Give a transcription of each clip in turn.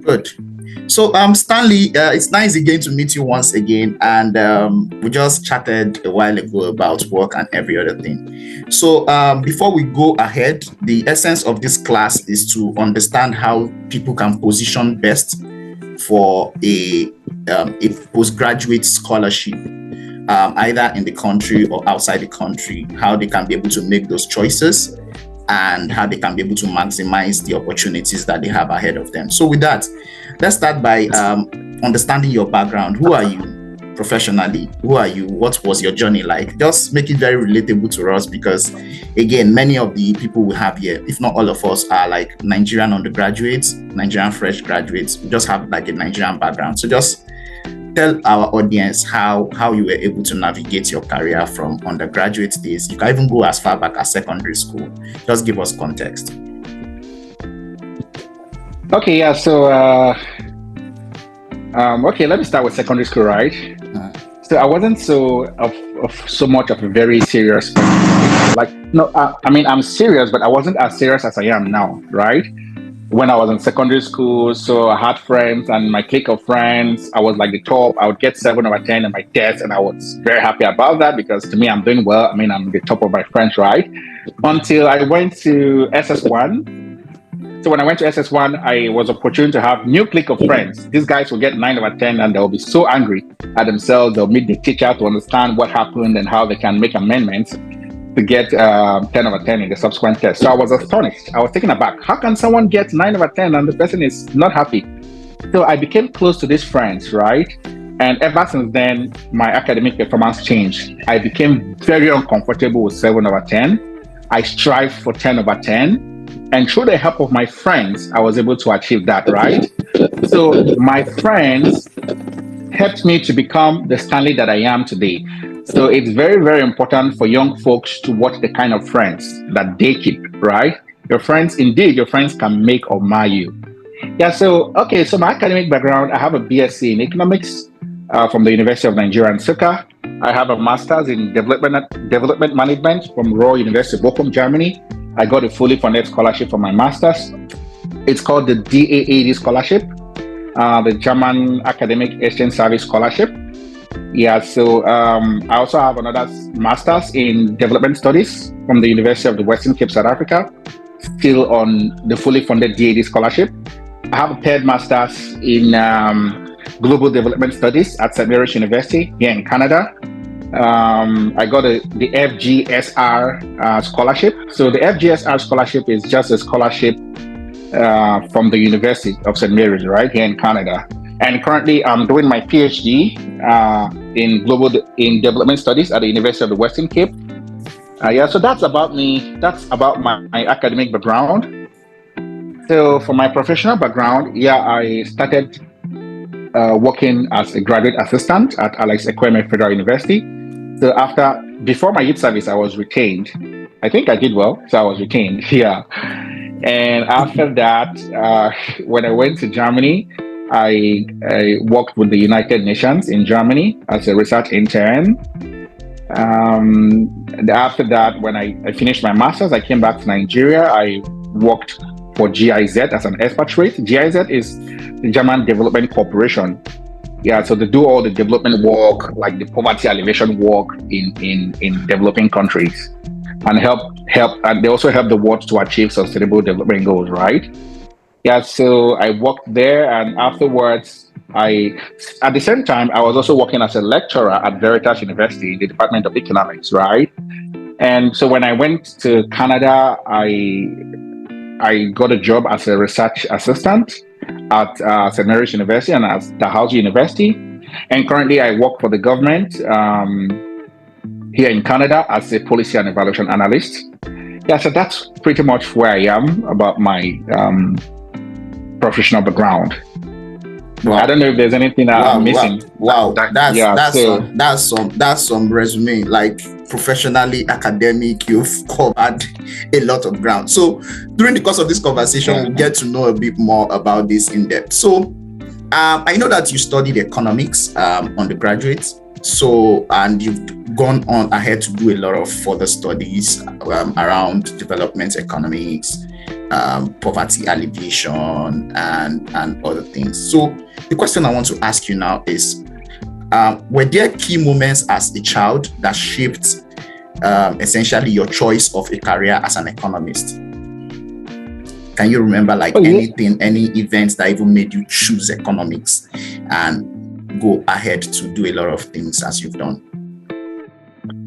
Good. So, Stanley, it's nice again to meet you once again. And we just chatted a while ago about work and every other thing. So, before we go ahead, the essence of this class is to understand how people can position best for a postgraduate scholarship, either in the country or outside the country, how they can be able to make those choices and how they can be able to maximize the opportunities that they have ahead of them. So with that, let's start by understanding your background. Who are you professionally? Who are you? What was your journey like? Just make it very relatable to us because, again, many of the people we have here, if not all of us, are like Nigerian undergraduates, Nigerian fresh graduates. We just have like a Nigerian background. So just tell our audience how you were able to navigate your career from undergraduate days. You can even go as far back as secondary school. Just give us context. Okay, yeah. So, okay, let me start with secondary school, right? So I wasn't so much of a very serious person. Like, no, I mean, I'm serious, but I wasn't as serious as I am now, right? When I was in secondary school, so I had friends and my clique of friends, I was like the top. I would get 7 over 10 in my test, and I was very happy about that because to me, I'm doing well. I mean, I'm the top of my friends, right? Until I went to SS1. So when I went to SS1, I was opportune to have new clique of friends. These guys will get 9 over 10 and they'll be so angry at themselves. They'll meet the teacher to understand what happened and how they can make amendments to get 10 over 10 in the subsequent test. So I was astonished. I was taken aback. How can someone get 9 over 10 and the person is not happy? So I became close to these friends, right? And ever since then, my academic performance changed. I became very uncomfortable with 7 over 10. I strived for 10 over 10. And through the help of my friends, I was able to achieve that, right? So my friends helped me to become the Stanley that I am today. So it's very, very important for young folks to watch the kind of friends that they keep, right? Your friends can make or mar you. Yeah, so my academic background, I have a BSc in economics from the University of Nigeria, Nsukka. I have a master's in development management from Royal University of Bochum, Germany. I got a fully funded scholarship for my master's. It's called the DAAD scholarship, the German Academic Exchange Service Scholarship. Yeah, so I also have another master's in development studies from the University of the Western Cape, South Africa, still on the fully funded DAD scholarship. I have a third master's in global development studies at St. Mary's University here in Canada. I got the FGSR scholarship. So the FGSR scholarship is just a scholarship from the University of St. Mary's, right here in Canada. And currently, I'm doing my PhD in development studies at the University of the Western Cape. So that's about me. That's about my academic background. So for my professional background, I started working as a graduate assistant at Alex Ekweme Federal University. So before my youth service, I was retained. I think I did well, so I was retained. Yeah. And after that, when I went to Germany, I worked with the United Nations in Germany as a research intern. After that, when I finished my master's, I came back to Nigeria. I worked for GIZ as an expatriate. GIZ is the German Development Corporation. Yeah, so they do all the development work, like the poverty alleviation work in developing countries, and and they also help the world to achieve sustainable development goals, right? Yeah, so I worked there, and afterwards, at the same time, I was also working as a lecturer at Veritas University in the Department of Economics, right? And so when I went to Canada, I got a job as a research assistant at St. Mary's University and at Dalhousie University. And currently, I work for the government here in Canada as a policy and evaluation analyst. Yeah, so that's pretty much where I am about my professional background. Wow. I don't know if there's anything I'm missing. Wow. That's some resume. Like professionally, academic, you've covered a lot of ground. So during the course of this conversation, we'll get to know a bit more about this in depth. So I know that you studied economics undergraduate. So, and you've gone on ahead to do a lot of further studies around development economics, poverty alleviation and other things. So the question I want to ask you now is, were there key moments as a child that shaped essentially your choice of a career as an economist? Can you remember anything, any events that even made you choose economics and go ahead to do a lot of things as you've done?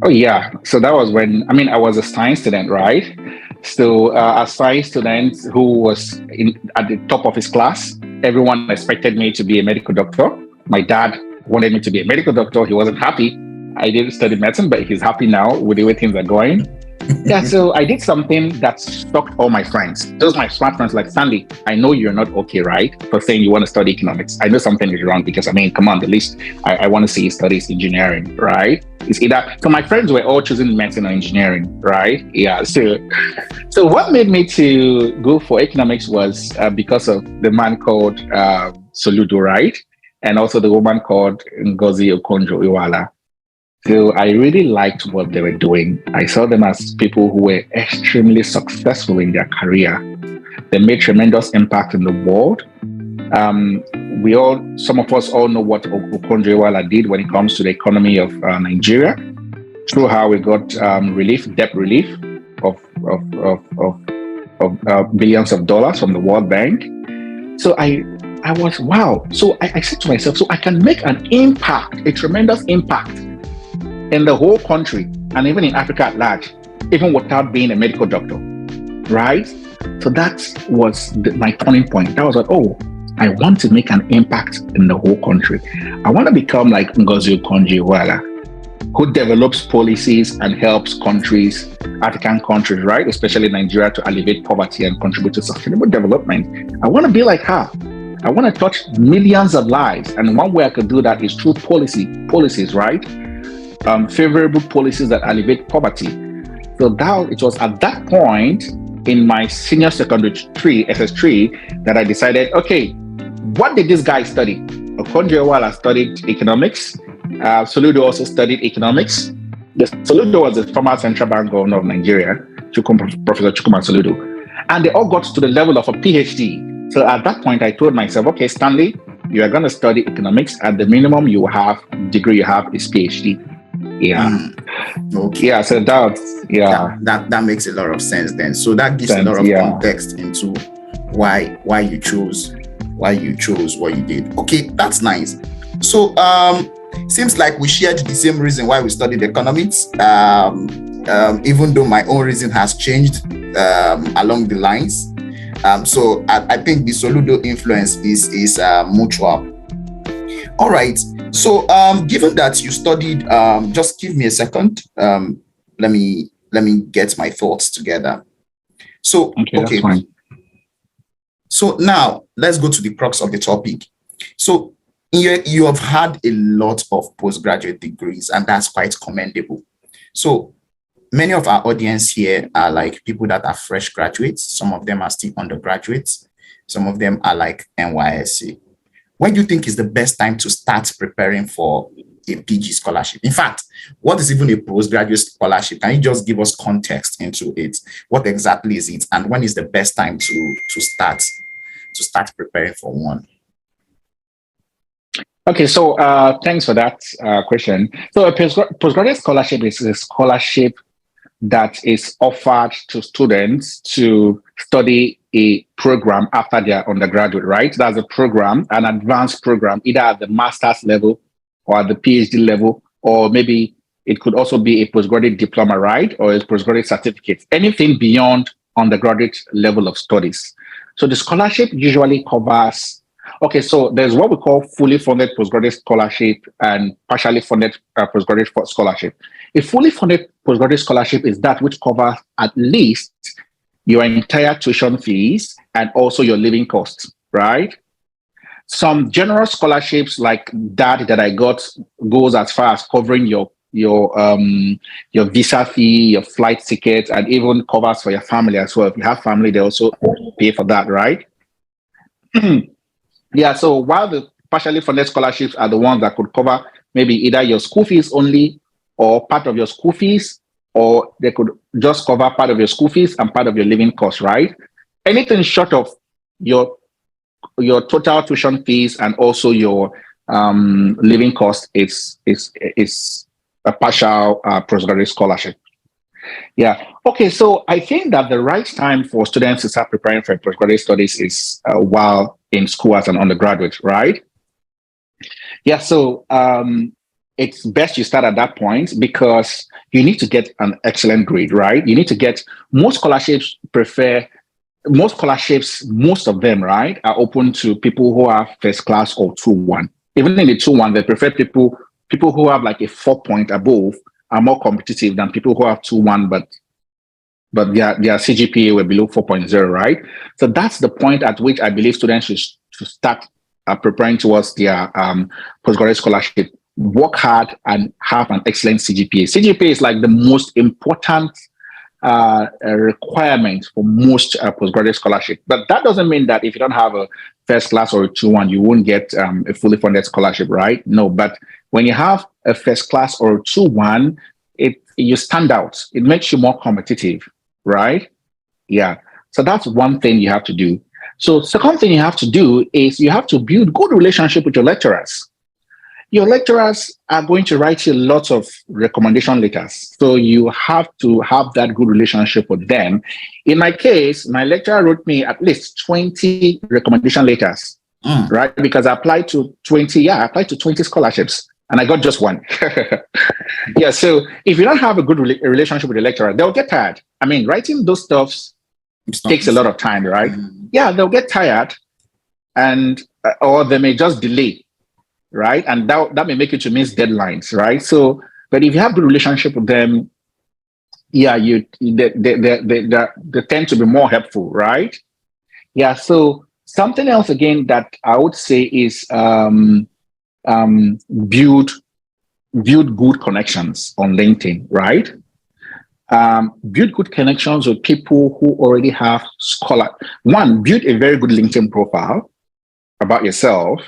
Oh yeah, so that was when, I was a science student, right? So a science student who was at the top of his class, everyone expected me to be a medical doctor. My dad wanted me to be a medical doctor. He wasn't happy. I didn't study medicine, but he's happy now with the way things are going. Yeah, so I did something that shocked all my friends. Those my smart friends like, Stanley, I know you're not okay, right? For saying you want to study economics. I know something is wrong because, come on, the least I want to see you study engineering, right? It's either, so my friends were all choosing medicine or engineering, right? Yeah, so what made me to go for economics was because of the man called Soludo, right? And also the woman called Ngozi Okonjo. So I really liked what they were doing. I saw them as people who were extremely successful in their career. They made tremendous impact in the world. Some of us all know what Okonjo did when it comes to the economy of Nigeria, through how we got debt relief of billions of dollars from the World Bank. So I was, wow. So I said to myself, so I can make an impact, a tremendous impact in the whole country and even in Africa at large, even without being a medical doctor, right? So that was my turning point. That was like, oh, I want to make an impact in the whole country. I want to become like Ngozi Okonjo, who develops policies and helps countries, African countries, right, especially Nigeria, to alleviate poverty and contribute to sustainable development. I want to be like her. I want to touch millions of lives. And one way I could do that is through policies, right? Favorable policies that alleviate poverty. So it was at that point in my senior secondary SS3 that I decided, okay, what did this guy study? Okonjo studied economics. Soludo also studied economics. Soludo was the former central bank governor of Nigeria, Professor Chukwuma Soludo. And they all got to the level of a PhD. So at that point, I told myself, okay, Stanley, you are going to study economics, and the minimum degree you have is PhD. Yeah. Okay. Yeah. So that makes a lot of sense then. So that gives a lot of context into why you chose what you did. Okay, that's nice. So seems like we shared the same reason why we studied economics. Even though my own reason has changed along the lines. So I think the Soludo influence is mutual. All right. So, given that you studied, just give me a second. Let me get my thoughts together. So, okay. So now let's go to the crux of the topic. So, you have had a lot of postgraduate degrees, and that's quite commendable. So, many of our audience here are like people that are fresh graduates. Some of them are still undergraduates. Some of them are like NYSC. When do you think is the best time to start preparing for a PG scholarship? In fact, what is even a postgraduate scholarship? Can you just give us context into it? What exactly is it? And when is the best time to start preparing for one? Okay, so thanks for that question. So a postgraduate scholarship is a scholarship that is offered to students to study a program after their undergraduate, right? That's a program, an advanced program, either at the master's level or at the PhD level, or maybe it could also be a postgraduate diploma, right? Or a postgraduate certificate, anything beyond undergraduate level of studies. So the scholarship usually covers, okay, so there's what we call fully funded postgraduate scholarship and partially funded postgraduate scholarship. A fully funded postgraduate scholarship is that which covers at least your entire tuition fees and also your living costs, right? Some general scholarships like that I got goes as far as covering your visa fee, your flight ticket, and even covers for your family as well. If you have family, they also pay for that, right? Yeah, so while the partially funded scholarships are the ones that could cover maybe either your school fees only or part of your school fees, or they could just cover part of your school fees and part of your living costs, right? anything short of your total tuition fees and also your living cost is a partial postgraduate scholarship. Yeah. Okay. So I think that the right time for students to start preparing for postgraduate studies is while in school as an undergraduate, right? Yeah. So it's best you start at that point because you need to get an excellent grade, right? You need to get most scholarships most of them, right, are open to people who are first class or 2-1. Even in the 2-1, they prefer people who have like a 4-point above are more competitive than people who have 2-1, but their CGPA were below 4.0, right? So that's the point at which I believe students should start preparing towards their postgraduate scholarship. Work hard and have an excellent CGPA. CGPA is like the most important a requirement for most postgraduate scholarship. But that doesn't mean that if you don't have a first class or a 2-1, you won't get a fully funded scholarship, right? No, but when you have a first class or a 2-1, you stand out. It makes you more competitive, right? Yeah. So that's one thing you have to do. So second thing you have to do is you have to build good relationship with your lecturers. Your lecturers are going to write you lots of recommendation letters. So you have to have that good relationship with them. In my case, my lecturer wrote me at least 20 recommendation letters, right? Because I applied to 20 scholarships and I got just one. Yeah, so if you don't have a good relationship with the lecturer, they'll get tired. I mean, writing those stuffs takes a lot of time, right? Yeah, they'll get tired and or they may just delay. Right, and that may make you to miss deadlines, right? So, but if you have good relationship with them, yeah, they tend to be more helpful, right? Yeah. So something else again that I would say is build good connections on LinkedIn, right? Build good connections with people who already have build a very good LinkedIn profile about yourself.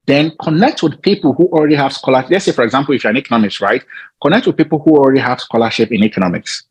Then connect with people who already have scholarship. Let's say, for example, if you're an economist, right? Connect with people who already have scholarship in economics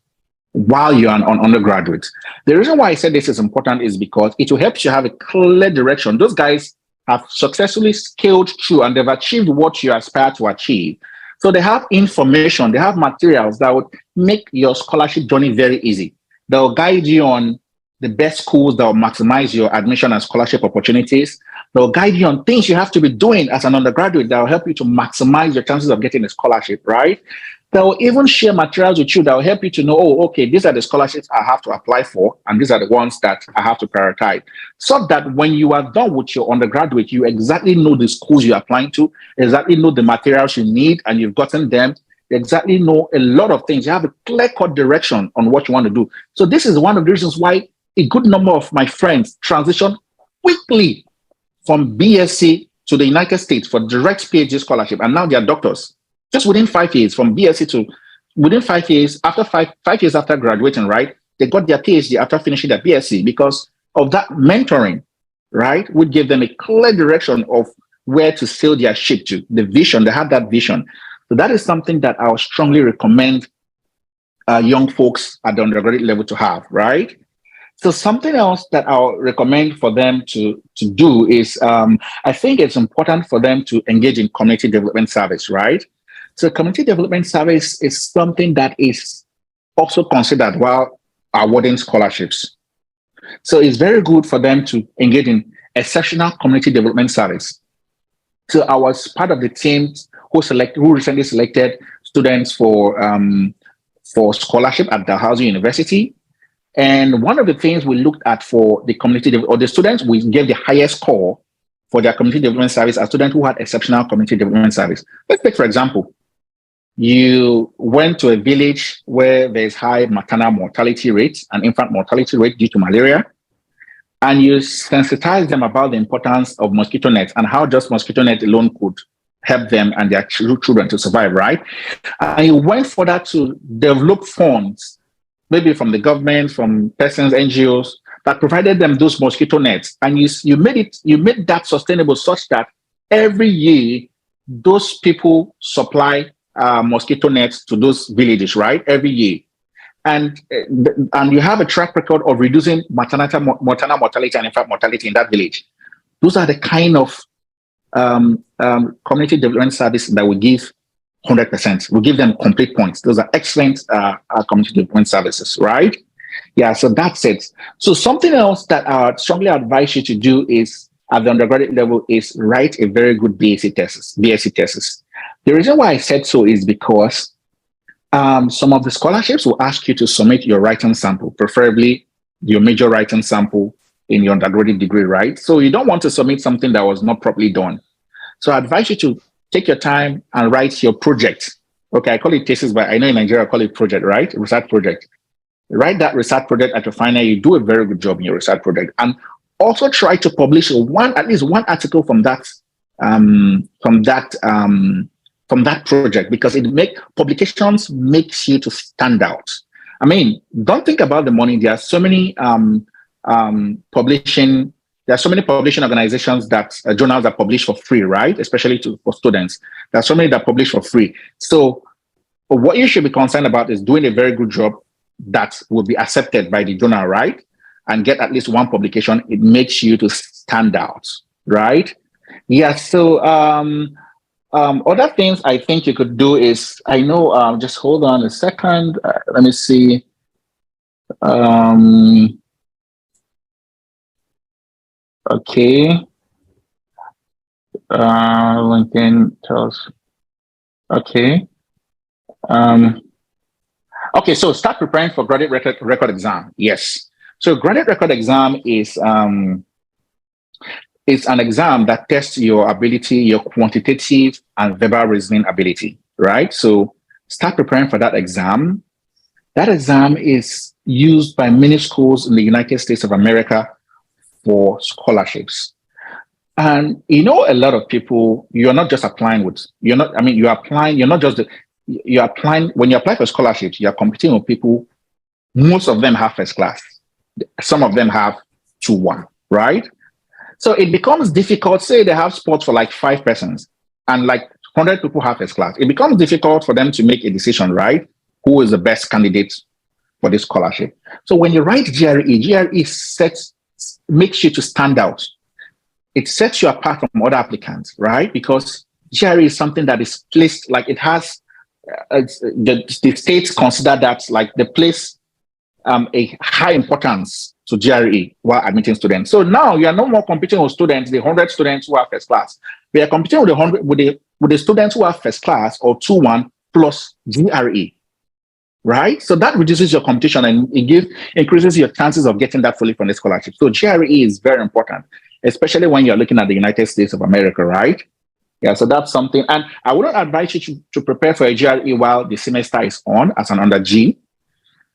while you're an undergraduate. The reason why I said this is important is because it will help you have a clear direction. Those guys have successfully scaled through and they've achieved what you aspire to achieve. So they have information, they have materials that would make your scholarship journey very easy. They'll guide you on the best schools that will maximize your admission and scholarship opportunities. They'll guide you on things you have to be doing as an undergraduate that will help you to maximize your chances of getting a scholarship, right? They'll even share materials with you that will help you to know, oh, okay, these are the scholarships I have to apply for, and these are the ones that I have to prioritize. So that when you are done with your undergraduate, you exactly know the schools you're applying to, exactly know the materials you need, and you've gotten them, you exactly know a lot of things. You have a clear-cut direction on what you want to do. So this is one of the reasons why a good number of my friends transition quickly from BSc to the United States for direct PhD scholarship, and now they are doctors. Just within 5 years, from BSc to within 5 years, after five years after graduating, right? They got their PhD after finishing their BSc because of that mentoring, right? Would give them a clear direction of where to sail their ship to, the vision. They had that vision. So that is something that I would strongly recommend young folks at the undergraduate level to have, right? So something else that I'll recommend for them to do is, I think it's important for them to engage in community development service, right? So community development service is something that is also considered while awarding scholarships. So it's very good for them to engage in exceptional community development service. So I was part of the team who recently selected students for scholarship at Dalhousie University. And one of the things we looked at for the community or the students we gave the highest score for their community development service are students who had exceptional community development service. Let's take, for example, you went to a village where there's high maternal mortality rates and infant mortality rate due to malaria, and you sensitize them about the importance of mosquito nets and how just mosquito net alone could help them and their children to survive, right? And you went further to develop funds, maybe from the government, from persons, NGOs, that provided them those mosquito nets. And you made that sustainable such that every year, those people supply mosquito nets to those villages, right? Every year. and you have a track record of reducing maternal mortality and infant mortality in that village. Those are the kind of community development service that we give 100%. We give them complete points. Those are excellent community development services, right? Yeah, so that's it. So something else that I would strongly advise you to do is at the undergraduate level is write a very good BSc thesis. The reason why I said so is because some of the scholarships will ask you to submit your writing sample, preferably your major writing sample in your undergraduate degree, right? So you don't want to submit something that was not properly done. So I advise you to take your time and write your project. Okay, I call it thesis, but I know in Nigeria I call it project, right? Research project. Write that research project at your final. You do a very good job in your research project, and also try to publish at least one article from that project, because publications makes you to stand out. I mean, don't think about the money. There are so many publishing organizations that journals that publish for free, right? Especially for students. There are so many that publish for free. So what you should be concerned about is doing a very good job that will be accepted by the journal, right? And get at least one publication. It makes you to stand out, right? Yeah, so other things I think you could do is, I know, just hold on a second. Let me see. Okay. LinkedIn tells. Okay. Okay, so start preparing for graduate record exam. Yes. So graduate record exam is an exam that tests your ability, your quantitative and verbal reasoning ability, right? So start preparing for that exam. That exam is used by many schools in the United States of America for scholarships. And a lot of people, you're not just applying when you apply for scholarships, you're competing with people. Most of them have first class. Some of them have 2-1, right? So it becomes difficult. Say they have spots for like 5 persons and like 100 people have first class. It becomes difficult for them to make a decision, right? Who is the best candidate for this scholarship? So when you write GRE makes you to stand out. It sets you apart from other applicants, right? Because GRE is something that is placed, like it has, the states consider that like the place a high importance to GRE while admitting students. So now you are no more competing with students, the 100 students who are first class. We are competing with the students who are first class or 2-1 plus GRE, right? So that reduces your competition and it increases your chances of getting that fully funded scholarship. So GRE is very important, especially when you're looking at the United States of America, right? Yeah, so that's something. And I wouldn't advise you to prepare for a GRE while the semester is on as an under G.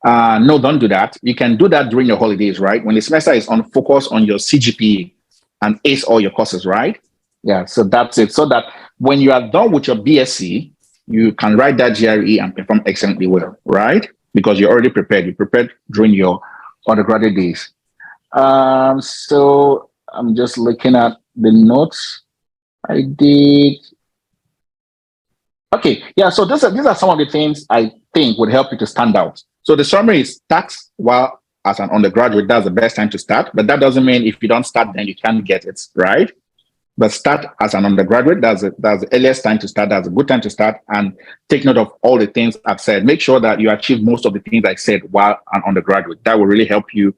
No, don't do that. You can do that during your holidays, right? When the semester is on, focus on your CGPA and ace all your courses, right? Yeah, so that's it. So that when you are done with your BSc, you can write that GRE and perform excellently well, right? Because you're already prepared. You prepared during your undergraduate days. So I'm just looking at the notes I did. Okay, yeah, so these are some of the things I think would help you to stand out. So the summary is start while as an undergraduate, that's the best time to start. But that doesn't mean if you don't start, then you can't get it, right? But start as an undergraduate, that's the earliest time to start, that's a good time to start, and take note of all the things I've said. Make sure that you achieve most of the things I said while an undergraduate. That will really help you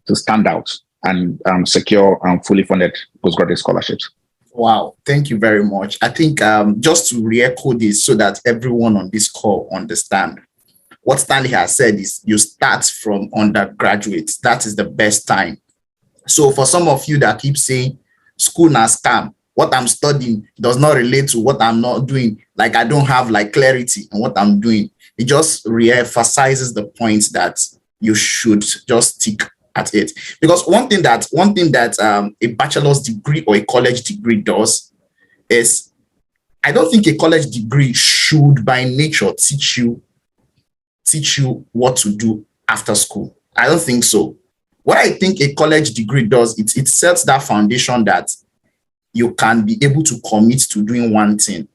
to stand out and secure fully funded postgraduate scholarships. Wow, thank you very much. I think just to re-echo this so that everyone on this call understand, what Stanley has said is you start from undergraduate. That is the best time. So for some of you that keep saying school na scam, what I'm studying does not relate to what I'm not doing, like I don't have like clarity on what I'm doing, it just re-emphasizes the point that you should just stick at it. Because one thing that a bachelor's degree or a college degree does is, I don't think a college degree should by nature teach you what to do after school. I don't think so. What I think a college degree does, it sets that foundation that you can be able to commit to doing one thing,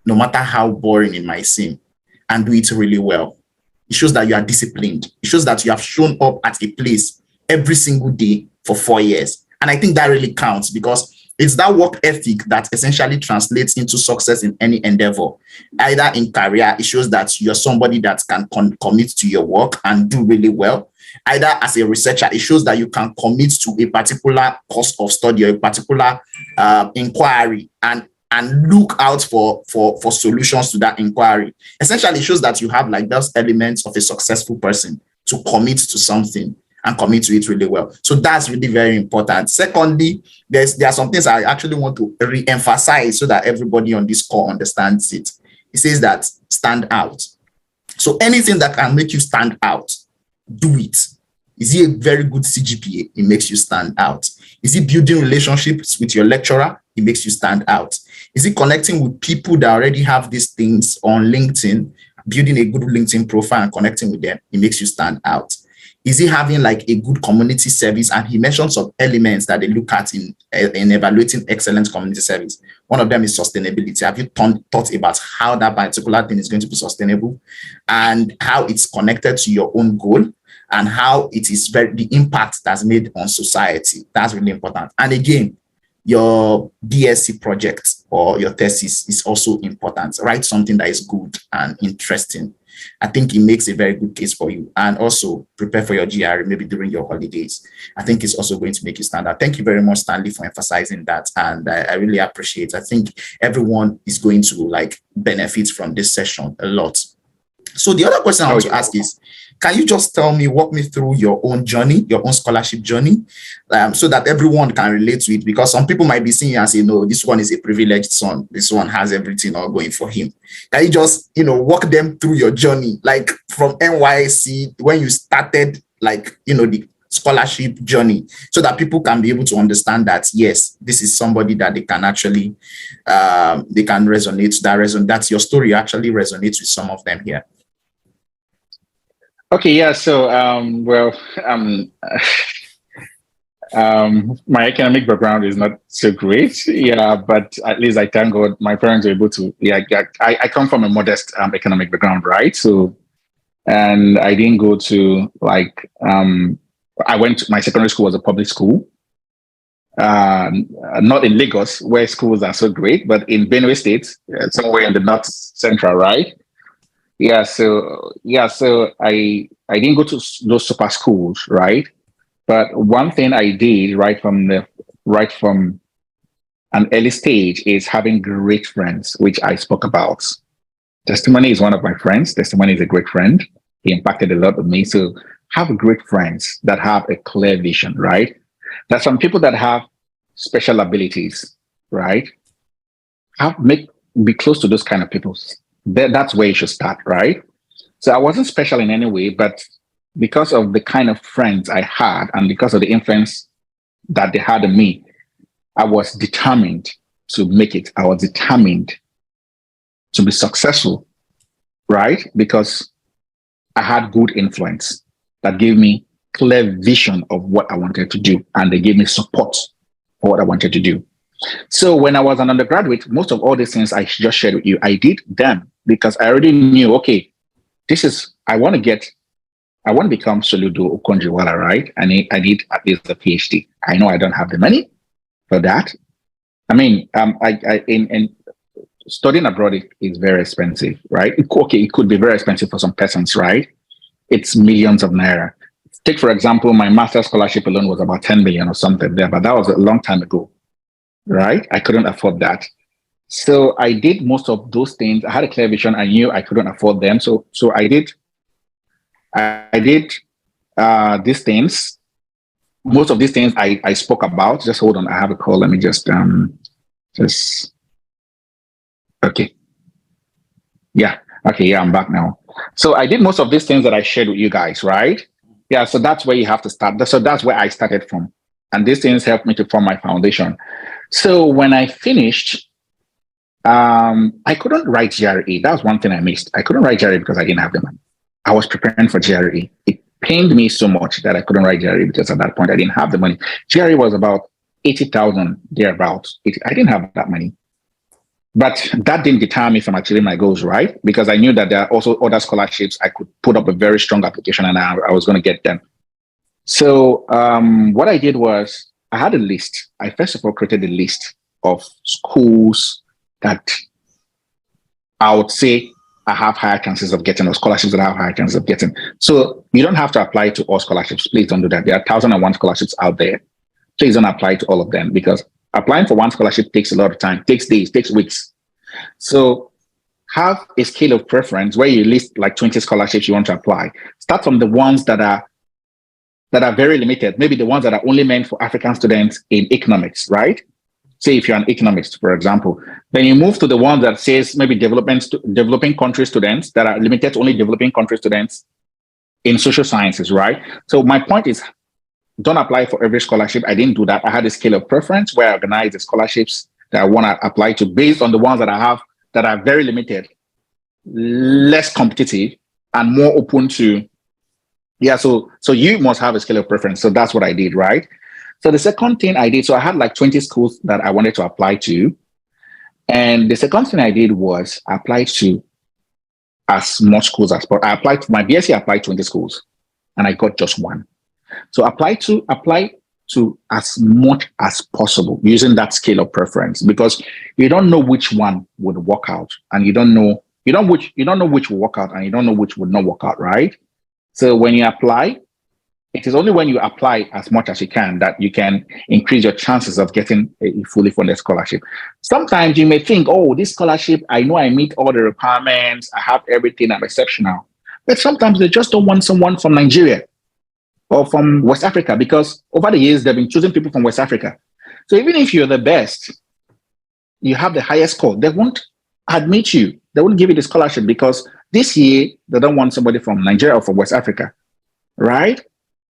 no matter how boring it might seem, and do it really well. It shows that you are disciplined. It shows that you have shown up at a place every single day for 4 years. And I think that really counts, because it's that work ethic that essentially translates into success in any endeavor. Either in career, it shows that you're somebody that can commit to your work and do really well. Either as a researcher, it shows that you can commit to a particular course of study or a particular inquiry and look out for solutions to that inquiry. Essentially, it shows that you have like those elements of a successful person to commit to something and commit to it really well. So that's really very important. Secondly, there are some things I actually want to re-emphasize so that everybody on this call understands it. It says that stand out. So anything that can make you stand out, do it. Is it a very good CGPA? It makes you stand out. Is it building relationships with your lecturer? It makes you stand out. Is it connecting with people that already have these things on LinkedIn, building a good LinkedIn profile and connecting with them? It makes you stand out. Is he having like a good community service? And he mentioned some elements that they look at in evaluating excellent community service. One of them is sustainability. Have you thought about how that particular thing is going to be sustainable and how it's connected to your own goal and how it is the impact that's made on society? That's really important. And again, your BSc project or your thesis is also important. Write something that is good and interesting. I think it makes a very good case for you. And also prepare for your GRE maybe during your holidays. I think it's also going to make you stand out. Thank you very much, Stanley, for emphasizing that. And I really appreciate it. I think everyone is going to like benefit from this session a lot. So the other question I want to ask is, can you just walk me through your own journey, your own scholarship journey, so that everyone can relate to it? Because some people might be seeing you and say, no, this one is a privileged son. This one has everything all going for him. Can you just, walk them through your journey, like from NYSC, when you started, like, the scholarship journey, so that people can be able to understand that, yes, this is somebody that they can actually, they can resonate, that's your story actually resonates with some of them here. Okay, yeah. So, my academic background is not so great, yeah, but at least I thank God my parents were able to. Yeah, I come from a modest academic background, right? So, and I didn't go to like my secondary school was a public school, not in Lagos where schools are so great, but in Benue State, somewhere in the north central, right? Yeah, so I didn't go to those super schools, right? But one thing I did right from an early stage is having great friends, which I spoke about. Testimony is one of my friends. Testimony is a great friend. He impacted a lot on me. So have great friends that have a clear vision, right? There's some people that have special abilities, right? Be close to those kind of people. That's where you should start, right? So I wasn't special in any way, but because of the kind of friends I had and because of the influence that they had on me, I was determined to make it. I was determined to be successful, right? Because I had good influence that gave me clear vision of what I wanted to do, and they gave me support for what I wanted to do. So when I was an undergraduate, most of all these things I just shared with you, I did them because I already knew, okay, I want to become Soludo Okonjo, right? I need at least a PhD. I know I don't have the money for that. I mean, in studying abroad is very expensive, right? It could be very expensive for some persons, right? It's millions of naira. Take, for example, my master's scholarship alone was about 10 million or something there, but that was a long time ago, right? I couldn't afford that. So I did most of those things. I had a clear vision. I knew I couldn't afford them. So I did these things. Most of these things I spoke about. Just hold on. I have a call. Let me just okay. Yeah. Okay. Yeah, I'm back now. So I did most of these things that I shared with you guys, right? Yeah. So that's where you have to start. So that's where I started from. And these things helped me to form my foundation. So when I finished, I couldn't write GRE. That was one thing I missed. I couldn't write GRE because I didn't have the money. I was preparing for GRE. It pained me so much that I couldn't write GRE because at that point I didn't have the money. GRE was about 80,000 thereabouts. I didn't have that money. But that didn't deter me from achieving my goals, right? Because I knew that there are also other scholarships. I could put up a very strong application and I was going to get them. So what I did was I had a list. I first of all created a list of schools that I would say I have higher chances of getting, or scholarships that I have higher chances of getting. So you don't have to apply to all scholarships. Please don't do that. There are 1,001 scholarships out there. Please don't apply to all of them, because applying for one scholarship takes a lot of time, takes days, takes weeks. So have a scale of preference where you list like 20 scholarships you want to apply. Start from the ones that are very limited, maybe the ones that are only meant for African students in economics, right? Say if you're an economist, for example, then you move to the one that says maybe developing country students that are limited to only developing country students in social sciences, right? So my point is, don't apply for every scholarship. I didn't do that. I had a scale of preference where I organized the scholarships that I want to apply to based on the ones that I have that are very limited, less competitive, and more open to, so you must have a scale of preference. So that's what I did, right? So the second thing I did, so I had like 20 schools that I wanted to apply to. And the second thing I did was I applied to as much schools as possible. I applied to my BSc, I applied 20 schools and I got just one. So apply to as much as possible using that scale of preference, because you don't know which one would work out, and you don't know which will work out, and you don't know which would not work out, right? So when you apply, it is only when you apply as much as you can that you can increase your chances of getting a fully funded scholarship. Sometimes you may think, oh, this scholarship, I know I meet all the requirements, I have everything, I'm exceptional. But sometimes they just don't want someone from Nigeria or from West Africa, because over the years, they've been choosing people from West Africa. So even if you're the best, you have the highest score, they won't admit you. They won't give you the scholarship because this year, they don't want somebody from Nigeria or from West Africa, right?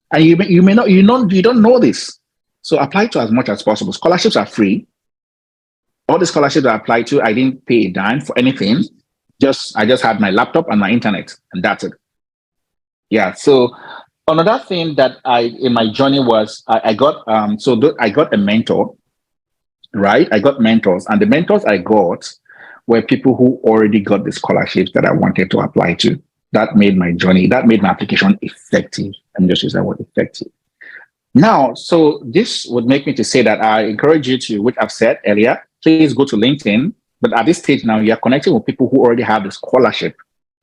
And you don't know this. So apply to as much as possible. Scholarships are free. All the scholarships I applied to, I didn't pay a dime for anything. I just had my laptop and my internet, and that's it. Yeah. So another thing that in my journey was I got a mentor, right? I got mentors, and the mentors I got were people who already got the scholarships that I wanted to apply to. That made my application effective. I'm just using that word, effective. Now, so this would make me to say that I encourage you to, which I've said earlier, please go to LinkedIn. But at this stage now, you're connecting with people who already have the scholarship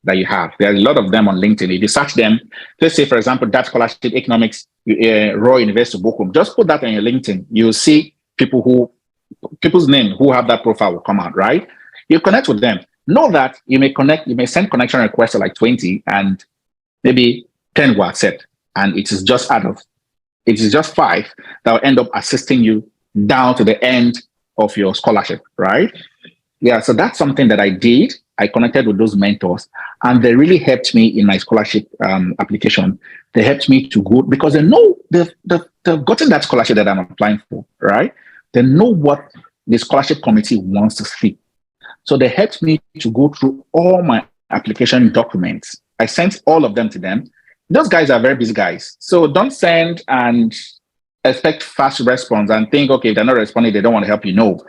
that you have. There are a lot of them on LinkedIn. If you search them, let's say, for example, that scholarship, economics, Royal University of Bochum, just put that on your LinkedIn. You'll see people's name who have that profile will come out, right? You connect with them. Know that you may send connection requests to like 20 and maybe 10 will accept. And it is just 5 that will end up assisting you down to the end of your scholarship, right? Yeah, so that's something that I did. I connected with those mentors, and they really helped me in my scholarship application. They helped me to go, because they know they've gotten that scholarship that I'm applying for, right? They know what the scholarship committee wants to see. So they helped me to go through all my application documents. I sent all of them to them. Those guys are very busy guys. So don't send and expect fast response and think, okay, if they're not responding, they don't want to help you. No,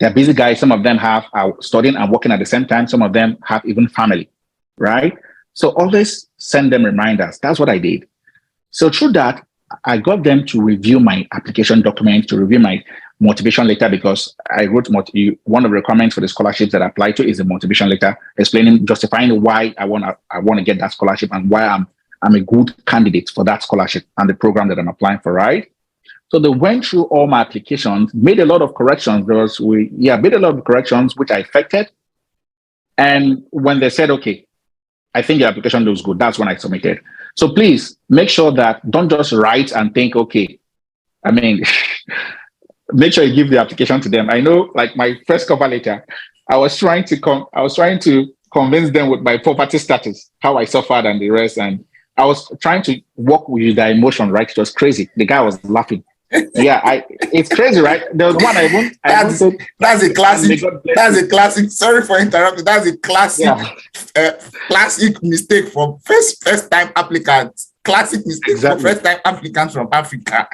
they're busy guys. Some of them are studying and working at the same time. Some of them have even family, right? So always send them reminders. That's what I did. So through that, I got them to review my application document, to review my motivation letter, because I wrote one of the requirements for the scholarships that I applied to is a motivation letter justifying why I want to get that scholarship and why I'm a good candidate for that scholarship and the program that I'm applying for, right? So they went through all my applications, made a lot of corrections. Made a lot of corrections, which I effected. And when they said, okay, I think your application looks good, that's when I submitted. So please make sure that don't just write and think, okay, make sure you give the application to them. I know, like my first cover letter, I was trying to convince them with my poverty status, how I suffered and the rest. And I was trying to work with their emotion, right? It was crazy. The guy was laughing. Yeah, it's crazy, right? There was one that's a classic. That's a classic. Sorry for interrupting. That's a classic, classic mistake for first time applicants. Classic mistake for Exactly. first-time applicants from Africa.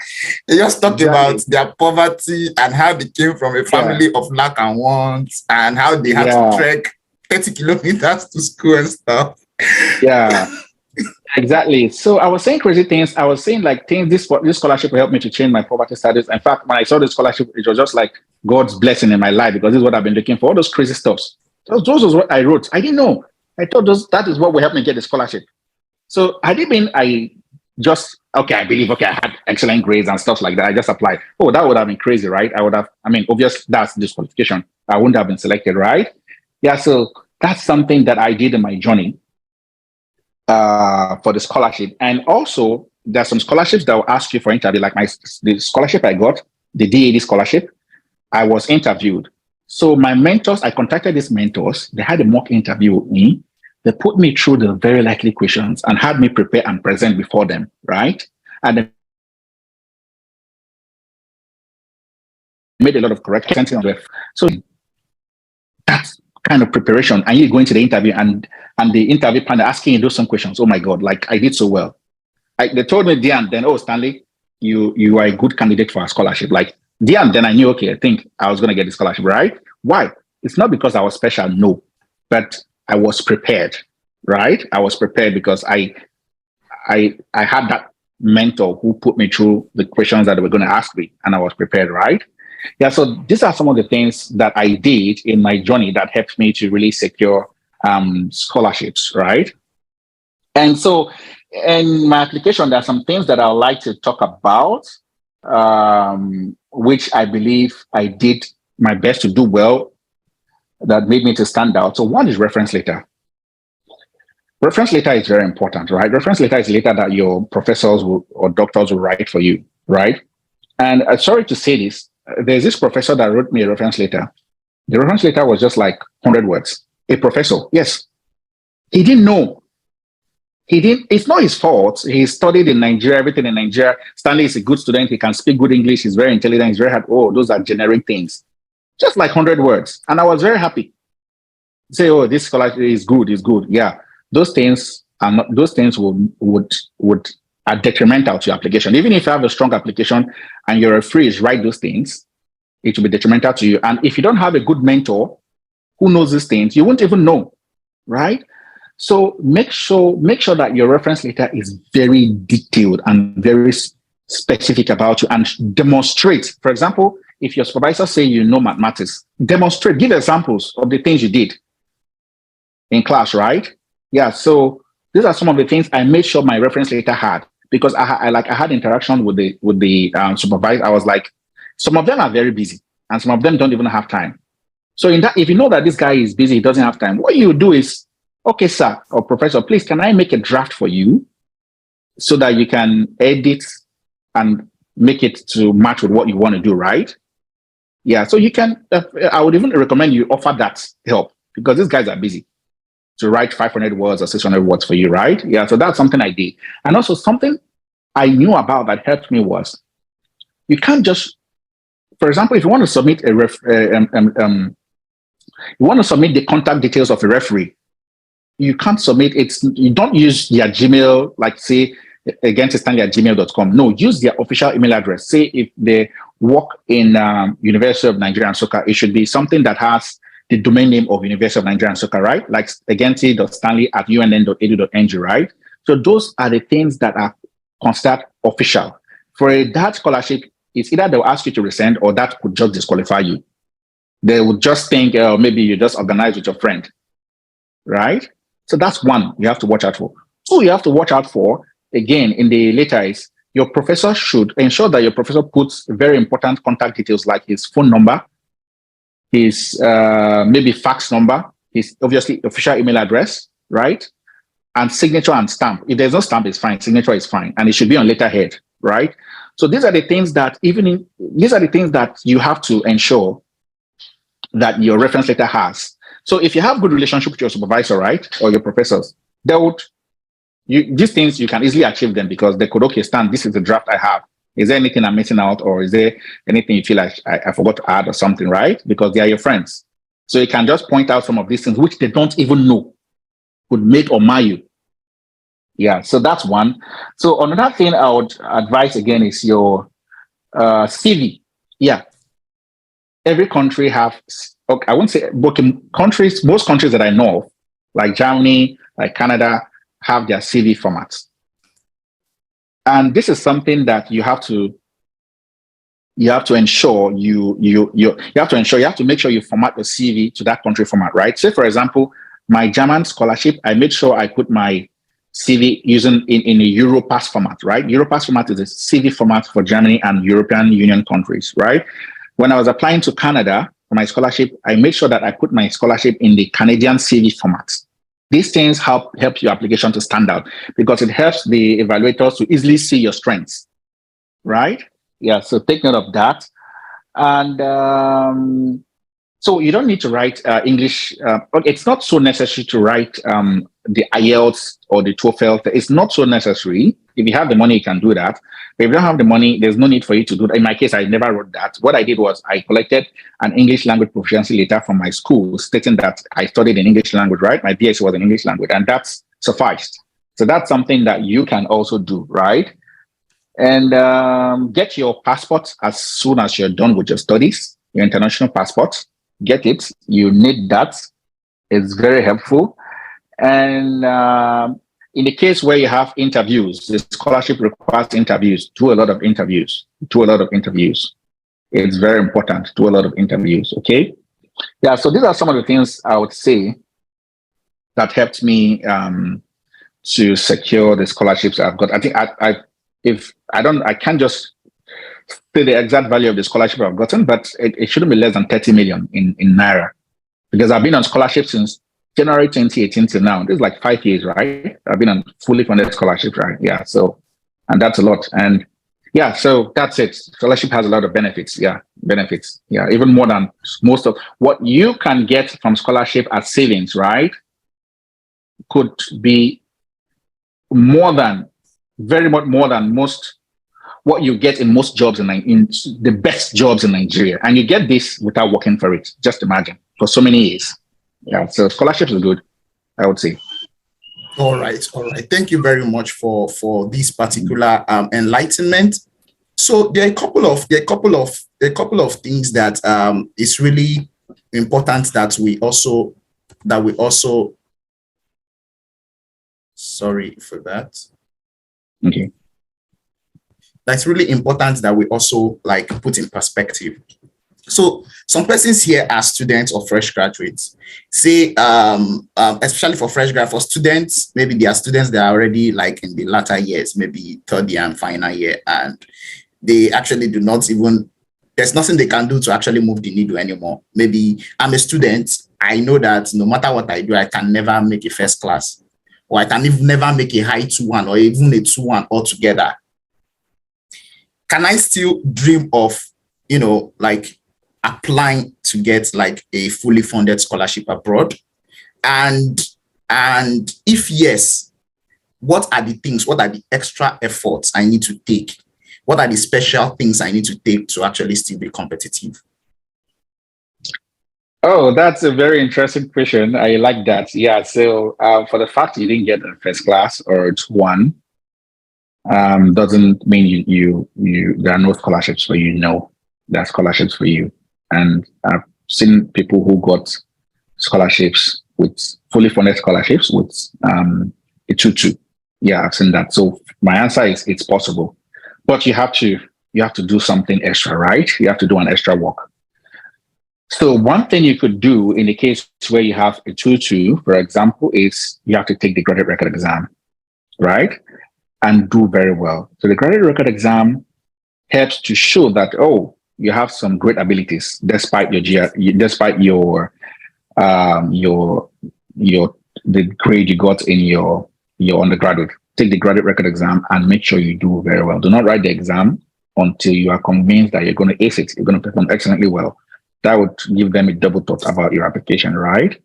They just talked Exactly. about their poverty and how they came from a family of lack and want, and how they had to trek 30 kilometers to school and stuff. Yeah. Exactly. So I was saying crazy things. I was saying like things. This scholarship will help me to change my poverty status. In fact, when I saw the scholarship, it was just like God's blessing in my life, because this is what I've been looking for. All those crazy stuffs. Those was what I wrote. I didn't know. I thought that is what will help me get the scholarship. So I didn't mean I just I believe I had excellent grades and stuff like that. I just applied. Oh, that would have been crazy, right? Obviously that's disqualification. I wouldn't have been selected, right? Yeah. So that's something that I did in my journey for the scholarship. And also there's some scholarships that will ask you for interview, like the scholarship I got, the DAD scholarship. I was interviewed. So my mentors, I contacted these mentors. They had a mock interview with me. They put me through the very likely questions and had me prepare and present before them, right? And they made a lot of corrections. So that's kind of preparation. And you go into the interview and the interview panel asking you those some questions. Oh my God, like I did so well. They told me then, oh, Stanley, you are a good candidate for a scholarship. Like then I knew, okay, I think I was going to get the scholarship, right? Why? It's not because I was special, no, but I was prepared, right? I was prepared because I had that mentor who put me through the questions that they were going to ask me, and I was prepared, right? Yeah, so these are some of the things that I did in my journey that helped me to really secure scholarships, right? And so in my application, there are some things that I would like to talk about, which I believe I did my best to do well, that made me to stand out. So one is reference letter. Reference letter is very important, right? Reference letter is a letter that your professors or doctors will write for you, right? And sorry to say this, there's this professor that wrote me a reference letter. The reference letter was just like 100 words. A professor, yes. He didn't know. It's not his fault. He studied in Nigeria, everything in Nigeria. Stanley is a good student. He can speak good English. He's very intelligent. He's very hard. Oh, those are generic things. Just like 100 words. And I was very happy. Say, oh, this scholarship is good. Yeah. Those things are not, those things are detrimental to your application. Even if you have a strong application and your referees write those things, it will be detrimental to you. And if you don't have a good mentor who knows these things, you won't even know, right? So make sure that your reference letter is very detailed and very specific about you, and demonstrate. For example, if your supervisor say you know mathematics, demonstrate, give examples of the things you did in class, right? Yeah. So these are some of the things I made sure my reference letter had, because I had interaction with the supervisor. I was like, some of them are very busy, and some of them don't even have time. So if you know that this guy is busy, he doesn't have time, what you do is, okay, sir or professor, please, can I make a draft for you so that you can edit and make it to match with what you want to do, right? Yeah, so you can, I would even recommend you offer that help, because these guys are busy to write 500 words or 600 words for you, right? Yeah, so that's something I did. And also something I knew about that helped me was, you can't just, for example, if you want to submit you want to submit the contact details of a referee, you can't submit it. You don't use their Gmail, like say against Stanley at gmail.com. No, use their official email address. Say if they work in University of Nigeria and Soccer, it should be something that has the domain name of University of Nigeria and Soccer, right? Like agenti.stanley@unn.edu.ng, right? So those are the things that are considered official. For that scholarship, it's either they'll ask you to resend, or that could just disqualify you. They would just think, maybe you just organize with your friend, right? So that's one you have to watch out for. Two, you have to watch out for, again, in the letter is, your professor should ensure that your professor puts very important contact details, like his phone number, his maybe fax number, his obviously official email address, right? And signature and stamp. If there's no stamp, it's fine. Signature is fine. And it should be on letterhead, right? So these are the things that these are the things that you have to ensure that your reference letter has. So if you have good relationship with your supervisor, right, or your professors, these things you can easily achieve them, because they could, okay, Stan, this is the draft I have. Is there anything I'm missing out, or is there anything you feel like I forgot to add or something, right? Because they are your friends. So you can just point out some of these things which they don't even know could make or mar you. Yeah, so that's one. So another thing I would advise again is your CV. Yeah, every country have. Okay, I won't say but countries. Most countries that I know of, like Germany, like Canada, have their CV formats, and this is something that you have to ensure you have to ensure you have to make sure you format the CV to that country format, right? Say for example, my German scholarship, I made sure I put my CV using in a Europass format, right? Europass format is a CV format for Germany and European Union countries, right? When I was applying to Canada for my scholarship, I made sure that I put my scholarship in the Canadian CV format. These things help your application to stand out because it helps the evaluators to easily see your strengths, right? Yeah, so take note of that. And so you don't need to write English. It's not so necessary to write the IELTS or the TOEFL. It's not so necessary. If you have the money, you can do that. But if you don't have the money, there's no need for you to do that. In my case, I never wrote that. What I did was I collected an English language proficiency letter from my school stating that I studied in English language, right? My BSc was in English language, and that's sufficed. So that's something that you can also do, right? And get your passport as soon as you're done with your studies, your international passport. Get it. You need that. It's very helpful. And in the case where you have interviews, the scholarship requires interviews. Do a lot of interviews. Do a lot of interviews. It's very important. Do a lot of interviews. Okay. Yeah. So these are some of the things I would say that helped me to secure the scholarships I've got. I think I can't just say the exact value of the scholarship I've gotten, but it shouldn't be less than 30 million in Naira, because I've been on scholarship since January 2018 till now. This is like 5 years, right? I've been on fully funded scholarship, right? Yeah. So, and that's a lot. And yeah, so that's it. Scholarship has a lot of benefits. Yeah. Benefits. Yeah. Even more than most of what you can get from scholarship as savings, right? Could be very much more than most what you get in most jobs in the best jobs in Nigeria. And you get this without working for it. Just imagine, for so many years. Yeah, so scholarships are good, I would say. All right. Thank you very much for this particular enlightenment. So there are a couple of things that is really important that we also sorry for that. Okay. That's really important that we also like put in perspective. So some persons here are students or fresh graduates. Say, especially for fresh graduates, for students, maybe they are students that are already like in the latter years, maybe third year and final year, and they actually do not even, there's nothing they can do to actually move the needle anymore. Maybe I'm a student. I know that no matter what I do, I can never make a first class, or I can even never make a high 2-1 or even a 2-1 altogether. Can I still dream of, like applying to get like a fully funded scholarship abroad? And if yes, what are the extra efforts I need to take? What are the special things I need to take to actually still be competitive? Oh, that's a very interesting question. I like that. Yeah. So for the fact you didn't get a first class or 2-1, doesn't mean you there are no scholarships for you. No, there are scholarships for you. And I've seen people who got scholarships with fully funded scholarships with a 2-2. Yeah, I've seen that. So my answer is it's possible, but you have to do something extra, right? You have to do an extra work. So one thing you could do in the case where you have a 2-2, for example, is you have to take the graduate record exam, right? And do very well. So the graduate record exam helps to show that, oh, you have some great abilities despite the grade you got in your undergraduate. Take the graduate record exam and make sure you do very well. Do not write the exam until you are convinced that you're going to ace it. You're going to perform excellently well. That would give them a double thought about your application, right?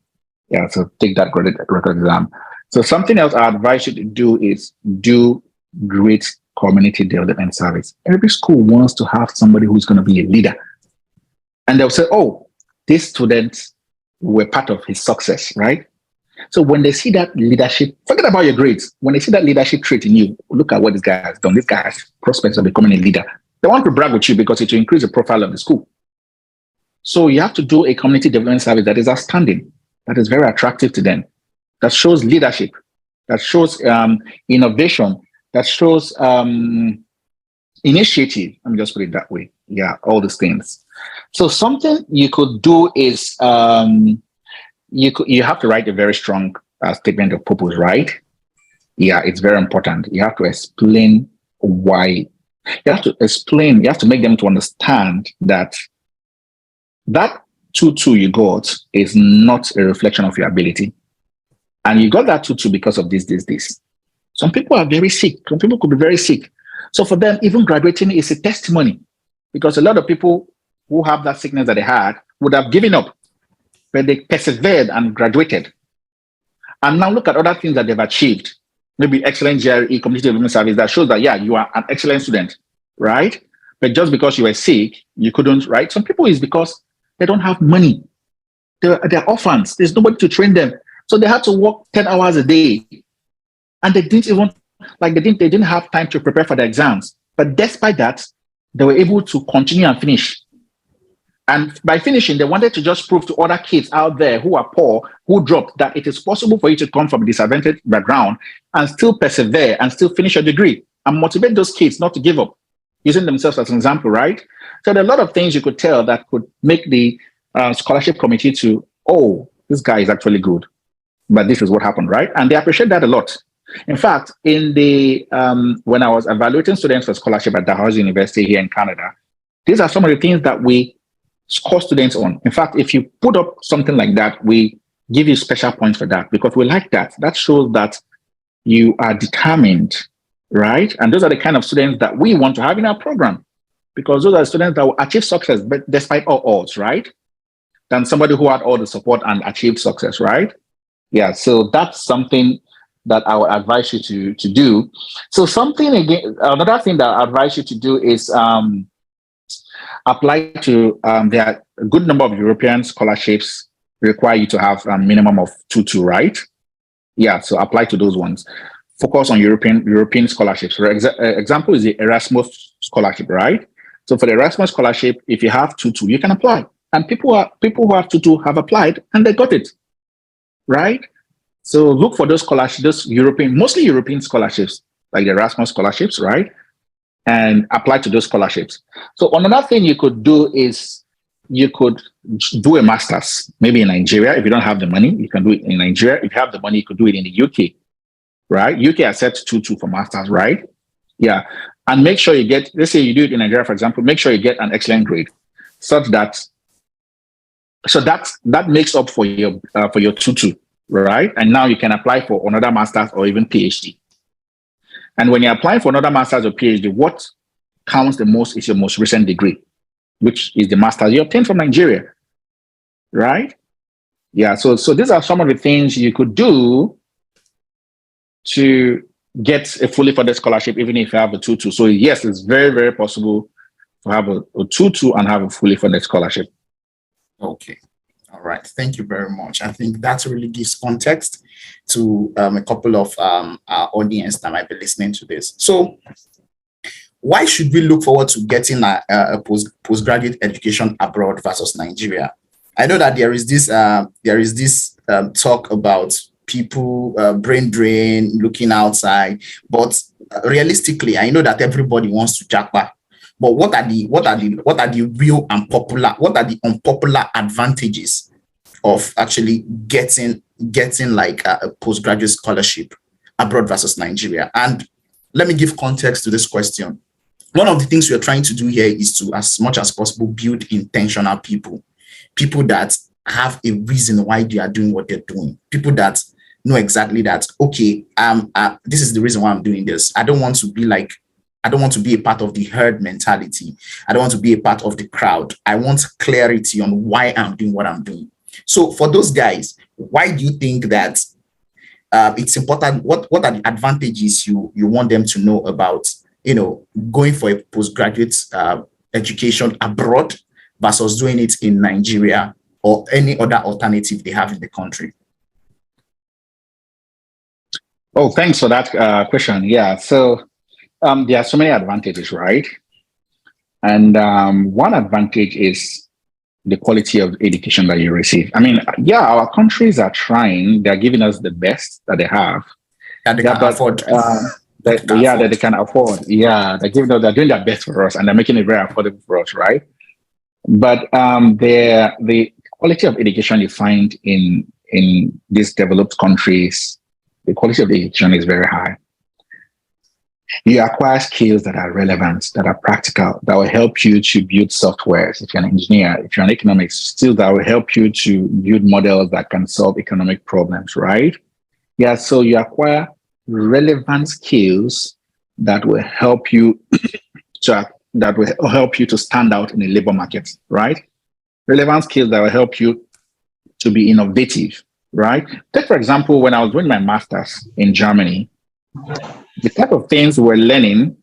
Yeah, so take that graduate record exam. So something else I advise you to do is do great community development service. Every school wants to have somebody who's going to be a leader. And they'll say, oh, these students were part of his success, right? So when they see that leadership, forget about your grades. When they see that leadership trait in you, look at what this guy has done. This guy has prospects of becoming a leader. They want to brag with you because it will increase the profile of the school. So you have to do a community development service that is outstanding, that is very attractive to them, that shows leadership, that shows innovation, that shows initiative. Let me just put it that way. Yeah, all these things. So something you could do is you have to write a very strong statement of purpose, right? Yeah, it's very important. You have to explain why. You have to make them to understand that 2-2 you got is not a reflection of your ability. And you got that 2-2 because of this. Some people are very sick. Some people could be very sick. So for them, even graduating is a testimony, because a lot of people who have that sickness that they had would have given up, but they persevered and graduated. And now look at other things that they've achieved. Maybe excellent GRE, community development service, that shows that, yeah, you are an excellent student, right? But just because you were sick, you couldn't, right? Some people is because they don't have money. They're orphans. There's nobody to train them. So they had to work 10 hours a day. And they didn't have time to prepare for the exams. But despite that, they were able to continue and finish. And by finishing, they wanted to just prove to other kids out there who are poor, who dropped, that it is possible for you to come from a disadvantaged background and still persevere and still finish your degree, and motivate those kids not to give up, using themselves as an example, right? So there are a lot of things you could tell that could make the scholarship committee to, oh, this guy is actually good, but this is what happened, right? And they appreciate that a lot. In fact, in the when I was evaluating students for scholarship at Dalhousie University here in Canada, these are some of the things that we score students on. In fact, if you put up something like that, we give you special points for that, because we like that. That shows that you are determined, right? And those are the kind of students that we want to have in our program, because those are students that will achieve success, but despite all odds, right? Than somebody who had all the support and achieved success, right? Yeah, so that's something that I would advise you to do. So another thing that I advise you to do is apply to, there are a good number of European scholarships require you to have a minimum of 2-2, right? Yeah, so apply to those ones. Focus on European scholarships. For example, is the Erasmus scholarship, right? So for the Erasmus scholarship, if you have 2-2, you can apply. And people who have 2-2 have applied and they got it, right? So look for those scholarships, mostly European scholarships, like the Erasmus scholarships, right? And apply to those scholarships. So another thing you could do is you could do a master's, maybe in Nigeria. If you don't have the money, you can do it in Nigeria. If you have the money, you could do it in the UK, right? UK accepts 2-2 for masters, right? Yeah. And make sure you get, let's say you do it in Nigeria, for example, make sure you get an excellent grade, such that, that makes up for your 2-2, right? And now you can apply for another master's or even PhD. And when you're applying for another master's or PhD, what counts the most is your most recent degree, which is the master's you obtained from Nigeria, right? Yeah, so these are some of the things you could do to get a fully funded scholarship, even if you have a 2-2. So yes, it's very, very possible to have a 2-2 and have a fully funded scholarship. Okay. All right. Thank you very much. I think that really gives context to a couple of our audience that might be listening to this. So why should we look forward to getting a postgraduate education abroad versus Nigeria? I know that there is this talk about people brain drain, looking outside, but realistically, I know that everybody wants to jackpot. But what are the real unpopular advantages of actually getting like a postgraduate scholarship abroad versus Nigeria? And let me give context to this question. One of the things we're trying to do here is to, as much as possible, build intentional people that have a reason why they are doing what they're doing, people that know exactly that, okay, this is the reason why I'm doing this. I don't want to be a part of the herd mentality. I don't want to be a part of the crowd. I want clarity on why I'm doing what I'm doing. So for those guys, why do you think that it's important? What are the advantages you want them to know about, going for a postgraduate education abroad versus doing it in Nigeria or any other alternative they have in the country? Oh, thanks for that question. Yeah. So there are so many advantages, right? And one advantage is the quality of education that you receive. I mean, yeah, our countries are trying; they're giving us the best that they have. That they Yeah, can but afford. That they can yeah, that afford. they can afford. Yeah, they're doing their best for us, and they're making it very affordable for us, right? But the quality of education you find in these developed countries, the quality of the education is very high. You acquire skills that are relevant, that are practical, that will help you to build softwares. If you're an engineer, if you're an economics, skills that will help you to build models that can solve economic problems, right? Yeah, so you acquire relevant skills that will help you that will help you to stand out in the labor market, right? Relevant skills that will help you to be innovative, right? Take for example, when I was doing my master's in Germany, the type of things we're learning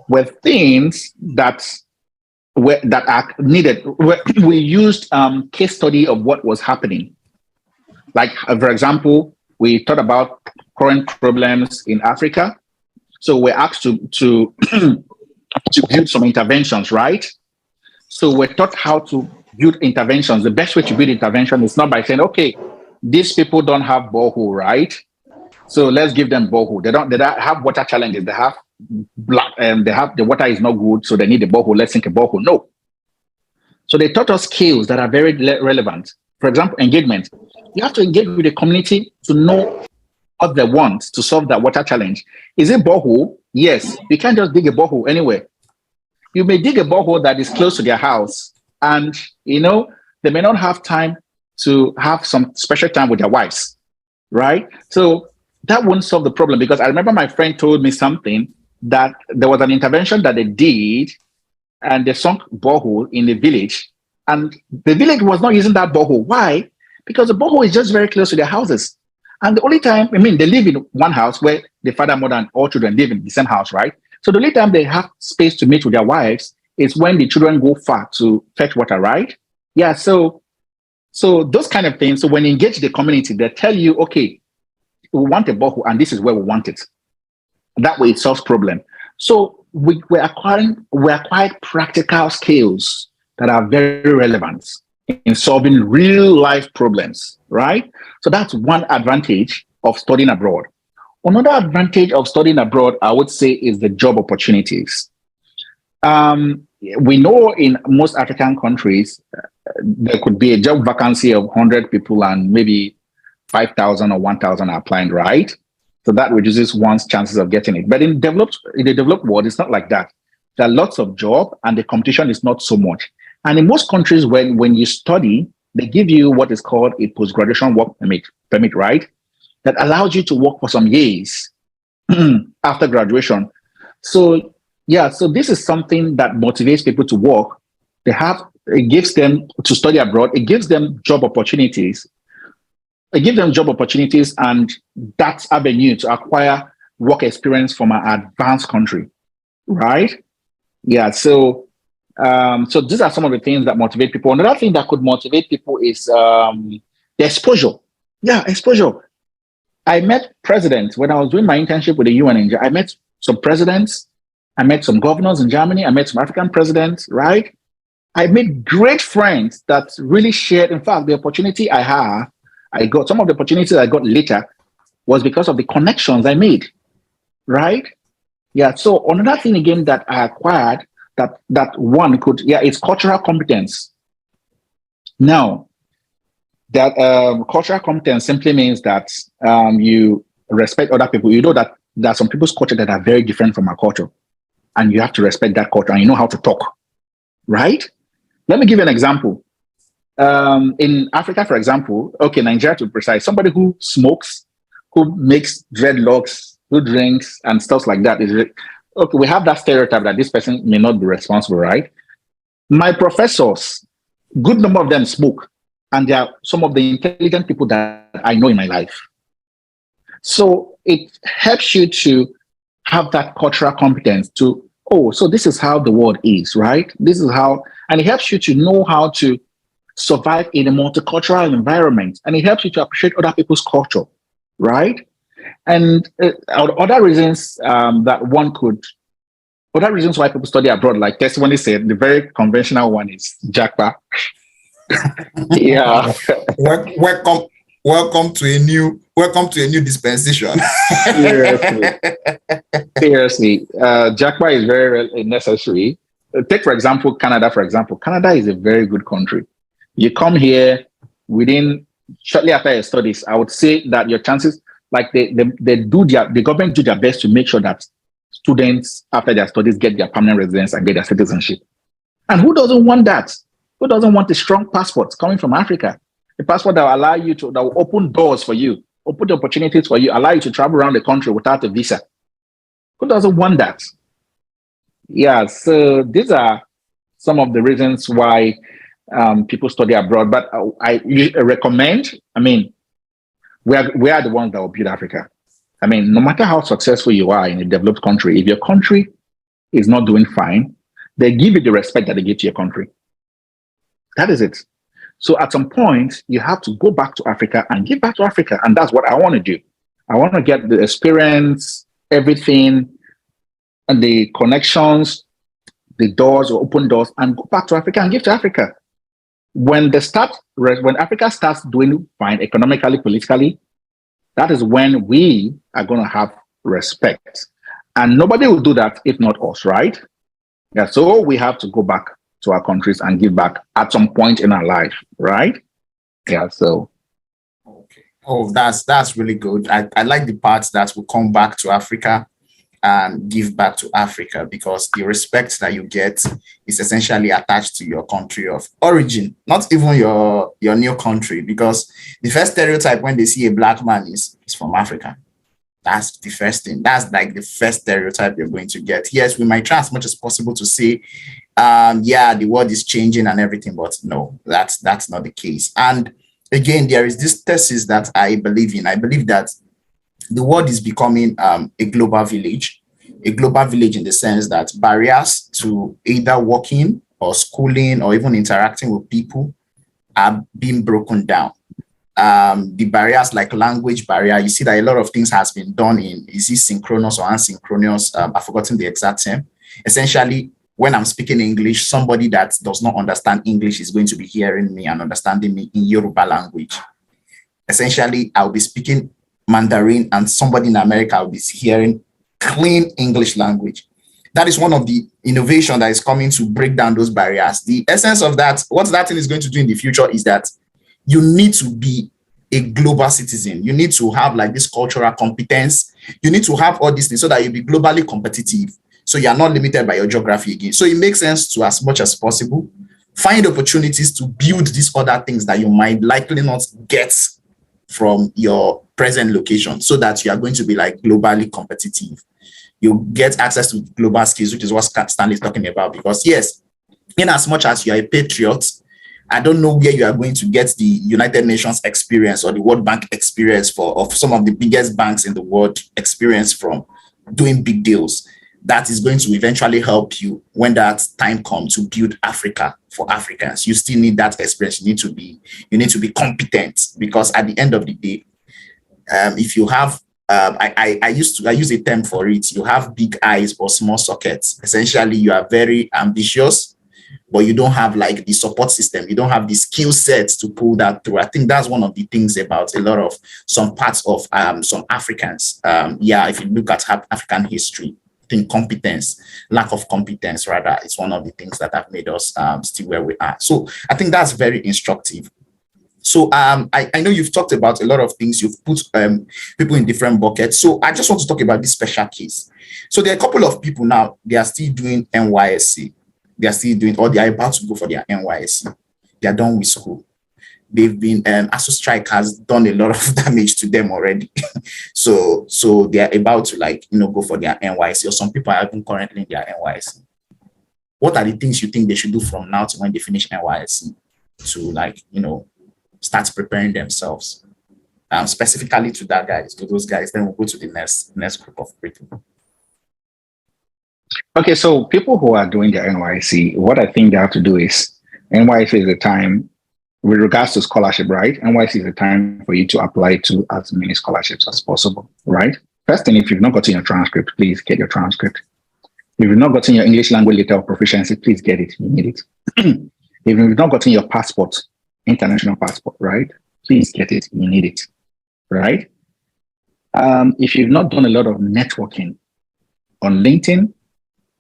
were things that are needed. We used case study of what was happening. Like, for example, we thought about current problems in Africa. So we're asked to to build some interventions, right? So we're taught how to build interventions. The best way to build intervention is not by saying, okay, these people don't have borehole, right? So let's give them borehole. They don't have water challenges. They have black and they have the water is not good, so they need a borehole. Let's sink a borehole. No. So they taught us skills that are very relevant. For example, engagement. You have to engage with the community to know what they want to solve that water challenge. Is it borehole? Yes. You can't just dig a borehole anywhere. You may dig a borehole that is close to their house, and they may not have time to have some special time with their wives, right? So that won't solve the problem, because I remember my friend told me something, that there was an intervention that they did, and they sunk borehole in the village, and the village was not using that borehole. Why? Because the borehole is just very close to their houses. And the only time, I mean, they live in one house where the father, mother, and all children live in the same house, right? So the only time they have space to meet with their wives is when the children go far to fetch water, right? Yeah, so those kind of things. So when you engage the community, they tell you, okay, we want a borehole, and this is where we want it. That way it solves problem. So we acquired practical skills that are very relevant in solving real life problems, right? So that's one advantage of studying abroad. Another advantage of studying abroad, I would say, is the job opportunities. We know in most African countries, there could be a job vacancy of 100 people and maybe 5,000 or 1,000 are applying, right? So that reduces one's chances of getting it. But in the developed world, it's not like that. There are lots of jobs and the competition is not so much. And in most countries, when you study, they give you what is called a post-graduation work permit, right? That allows you to work for some years after graduation. So yeah, so this is something that motivates people to work. It gives them to study abroad. It gives them job opportunities. It gives them job opportunities, and that's avenue to acquire work experience from an advanced country, right? Yeah. So these are some of the things that motivate people. Another thing that could motivate people is the exposure. Yeah, exposure. I met presidents when I was doing my internship with the UN in Germany. I met some presidents. I met some governors in Germany. I met some African presidents, right? I made great friends that really shared. In fact, the opportunity I got, some of the opportunities I got later was because of the connections I made, right? Yeah. So another thing again that I acquired that one could, yeah, it's cultural competence. Now, that cultural competence simply means that you respect other people. You know that there are some people's culture that are very different from our culture, and you have to respect that culture, and you know how to talk, right? Let me give you an example. In Africa, for example, okay, Nigeria to be precise, somebody who smokes, who makes dreadlocks, who drinks, and stuff like that is okay. We have that stereotype that this person may not be responsible, right? My professors, good number of them smoke, and they are some of the intelligent people that I know in my life. So it helps you to have that cultural competence to, oh, so this is how the world is, right? This is how, and it helps you to know how to survive in a multicultural environment, and it helps you to appreciate other people's culture, right? And other reasons other reasons why people study abroad, like testimony said, the very conventional one is Jackpa. Yeah. Welcome, welcome to a new dispensation. Seriously. Seriously. Jackpa is very necessary. Take, for example, Canada, for example. Canada is a very good country. You come here shortly after your studies, I would say that your chances, like the government do their best to make sure that students after their studies get their permanent residence and get their citizenship. And who doesn't want that? Who doesn't want a strong passport coming from Africa? A passport that will allow you that will open doors for you, open the opportunities for you, allow you to travel around the country without a visa. Who doesn't want that? Yeah, so these are some of the reasons why people study abroad. But I recommend, we are the ones that will build Africa. No matter how successful you are in a developed country, if your country is not doing fine, they give you the respect that they give to your country. That is it. So at some point, you have to go back to Africa and give back to Africa. And that's what I want to do. I want to get the experience, everything, and the connections, the doors or open doors, and go back to Africa and give to Africa. When Africa starts doing fine economically, politically, that is when we are going to have respect. And nobody will do that if not us, right? Yeah, so we have to go back to our countries and give back at some point in our life, right? Yeah, so. Okay. Oh, that's really good. I like the parts that will come back to Africa and give back to Africa, because the respect that you get is essentially attached to your country of origin, not even your new country, because the first stereotype when they see a black man is from Africa. That's the first thing. That's like the first stereotype you're going to get. Yes, we might try as much as possible to say, yeah, the world is changing and everything, but no, that's not the case. And again, there is this thesis that I believe in. I believe that the world is becoming a global village in the sense that barriers to either working or schooling or even interacting with people are being broken down. The barriers like language barrier, you see that a lot of things has been done in, is it synchronous or asynchronous? I've forgotten the exact term. Essentially, when I'm speaking English, somebody that does not understand English is going to be hearing me and understanding me in Yoruba language. Essentially, I'll be speaking Mandarin and somebody in America will be hearing clean English language. That is one of the innovation that is coming to break down those barriers. The essence of that, what that thing is going to do in the future is that you need to be a global citizen. You need to have like this cultural competence. You need to have all these things so that you'll be globally competitive. So you are not limited by your geography again. So it makes sense to, as much as possible, find opportunities to build these other things that you might likely not get from your present location, so that you are going to be like globally competitive. You get access to global skills, which is what Stanley is talking about. Because yes, in as much as you are a patriot, I don't know where you are going to get the United Nations experience or the World Bank experience of some of the biggest banks in the world experience from doing big deals. That is going to eventually help you when that time comes to build Africa for Africans. You still need that experience. You need to be competent, because at the end of the day, if you have, I use a term for it. You have big eyes but small sockets. Essentially, you are very ambitious, but you don't have like the support system. You don't have the skill sets to pull that through. I think that's one of the things about a lot of some parts of some Africans. If you look at African history, I think lack of competence rather, is one of the things that have made us still where we are. So I think that's very instructive. So I know you've talked about a lot of things. You've put people in different buckets. So I just want to talk about this special case. So there are a couple of people now, they are still doing NYSC. They are still doing, or they are about to go for their NYSC. They are done with school. They've been, ASU strike has done a lot of damage to them already. so they are about to go for their NYSC, or some people are even currently in their NYSC. What are the things you think they should do from now to when they finish NYSC to start preparing themselves? Specifically to those guys, then we'll go to the next group of people. Okay, so people who are doing their NYSC, what I think they have to do is, NYSC is the time with regards to scholarship, right? NYSC is the time for you to apply to as many scholarships as possible, right? First thing, if you've not gotten your transcript, please get your transcript. If you've not gotten your English language letter of proficiency, please get it. You need it. If you've not gotten your passport, international passport, right? Please get it. You need it, right? If you've not done a lot of networking on LinkedIn,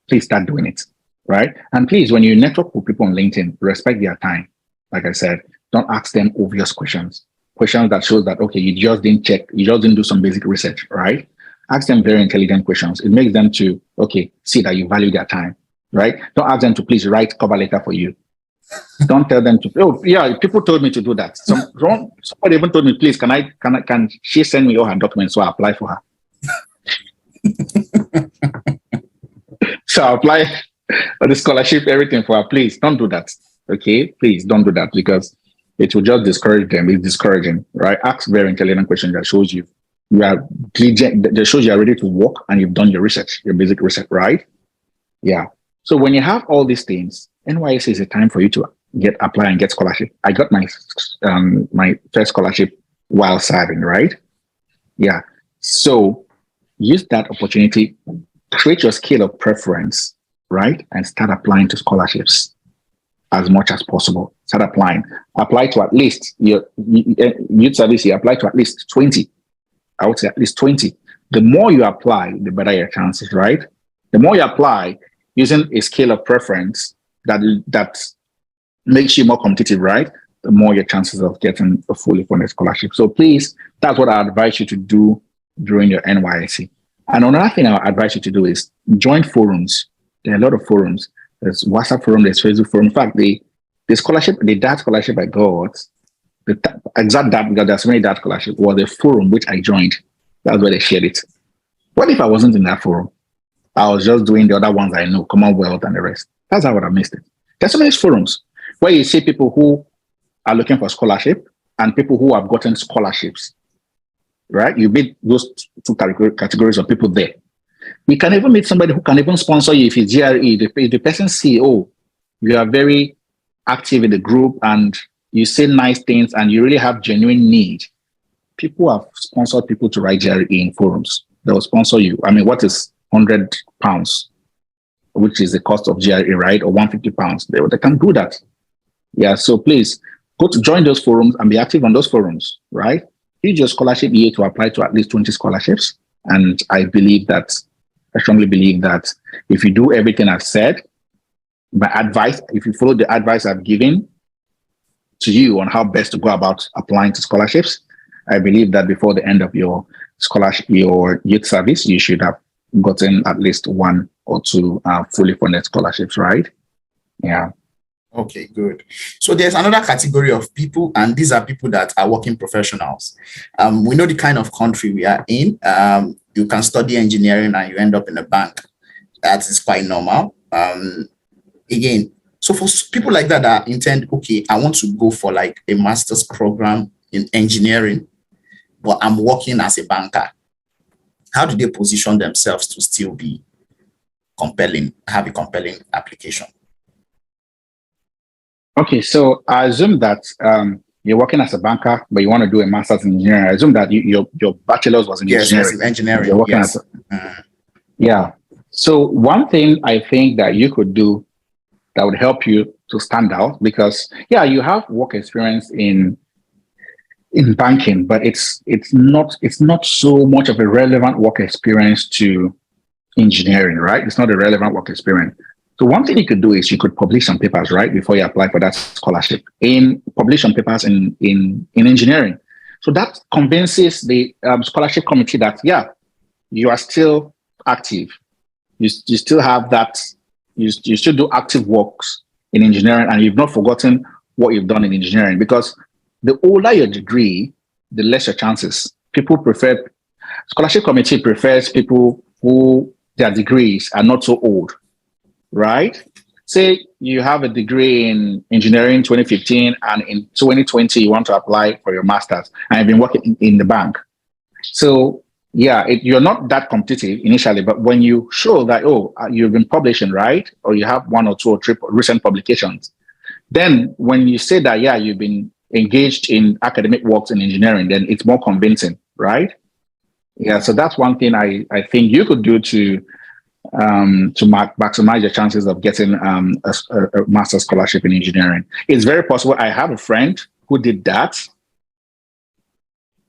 please start doing it, right? And please, when you network with people on LinkedIn, respect their time. Like I said, don't ask them obvious questions that shows that, okay, you just didn't check, you just didn't do some basic research, right? Ask them very intelligent questions. It makes them to, okay, see that you value their time, right? Don't ask them to please write cover letter for you. Don't tell them to, oh, yeah, people told me to do that. Somebody even told me, please, can she send me all her documents so I apply for her? So I apply for the scholarship, everything for her. Please don't do that. Okay, please don't do that because it will just discourage them. It's discouraging, right? Ask very intelligent questions that shows you are diligent, that shows you are ready to work and you've done your research, your basic research, right? Yeah. So when you have all these things, NYSC is a time for you to apply and get scholarship. I got my first scholarship while serving, right? Yeah. So use that opportunity, create your scale of preference, right? And start applying to scholarships as much as possible. Start applying. Apply to at least your youth service, you apply to at least 20. I would say at least 20. The more you apply, the better your chances, right? The more you apply using a scale of preference that makes you more competitive, right? The more your chances of getting a fully funded scholarship. So please, that's what I advise you to do during your NYSC. And another thing I advise you to do is join forums. There are a lot of forums. There's WhatsApp forum, there's Facebook forum. In fact, the scholarship, the DAT scholarship I got, exact DAT, because there's so many DAT scholarship, was a forum which I joined. That's where they shared it. What if I wasn't in that forum? I was just doing the other ones I know, Commonwealth and the rest. That's how I would have missed it. There's so many forums where you see people who are looking for scholarship and people who have gotten scholarships, right? You meet those two categories of people there. You can even meet somebody who can even sponsor you if it's GRE. If the person see, oh, you are very active in the group and you say nice things and you really have genuine need. People have sponsored people to write GRE in forums. They will sponsor you. I mean, what is £100, which is the cost of GRE, right? Or £150. They can do that. Yeah, so please go to join those forums and be active on those forums, right? Use your scholarship year to apply to at least 20 scholarships. And I strongly believe that if you do everything I've said, my advice, if you follow the advice I've given to you on how best to go about applying to scholarships, I believe that before the end of your scholarship, your youth service, you should have gotten at least one or two fully funded scholarships, right? Yeah. Okay, good. So there's another category of people, and these are people that are working professionals. We know the kind of country we are in. You can study engineering and you end up in a bank. That is quite normal. Again, so for people like that intend, okay, I want to go for like a master's program in engineering, but I'm working as a banker. How do they position themselves to still be compelling, have a compelling application? Okay, so I assume that you're working as a banker, but you want to do a master's in engineering. I assume that your bachelor's was in engineering. Yes, engineering. You're working as yeah. So one thing I think that you could do that would help you to stand out, because yeah, you have work experience in banking, but it's not so much of a relevant work experience to engineering, right? It's not a relevant work experience. So one thing you could do is you could publish some papers, right, before you apply for that scholarship. Publish some papers in engineering. So that convinces the scholarship committee that, yeah, you are still active. You still have that, you still do active works in engineering, and you've not forgotten what you've done in engineering, because the older your degree, the less your chances. Scholarship committee prefers people who their degrees are not so old. Right? Say you have a degree in engineering 2015 and in 2020 you want to apply for your master's and you've been working in the bank. So yeah, you're not that competitive initially, but when you show that, you've been publishing, right? Or you have one or two or three recent publications, then when you say that, yeah, you've been engaged in academic works in engineering, then it's more convincing, right? Yeah, so that's one thing I think you could do to maximize your chances of getting a master's scholarship in engineering. It's very possible. I have a friend who did that,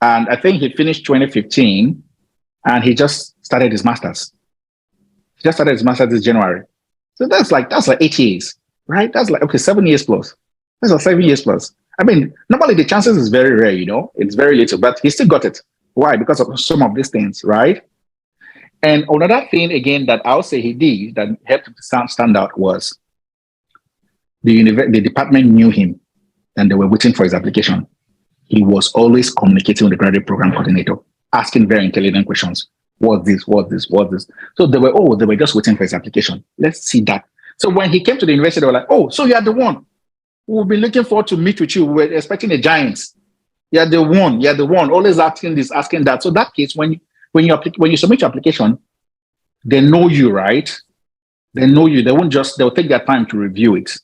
and I think he finished 2015, and he just started his master's. He just started his master's this January. So that's like 8 years, right? That's like, okay, 7 years plus. That's like 7 years plus. I mean, normally the chances is very rare, you know, it's very little, but he still got it. Why? Because of some of these things, right? And another thing, again, that I'll say he did that helped him to stand out was the department knew him and they were waiting for his application. He was always communicating with the graduate program coordinator, asking very intelligent questions. What's this? What's this? What's this? So they were just waiting for his application. Let's see that. So when he came to the university, they were like, oh, so you are the one. We've been looking forward to meet with you. We're expecting the giants. You're the one. Always asking this, asking that. So that case, when you submit your application, they know you, right? They know you. They'll take their time to review it.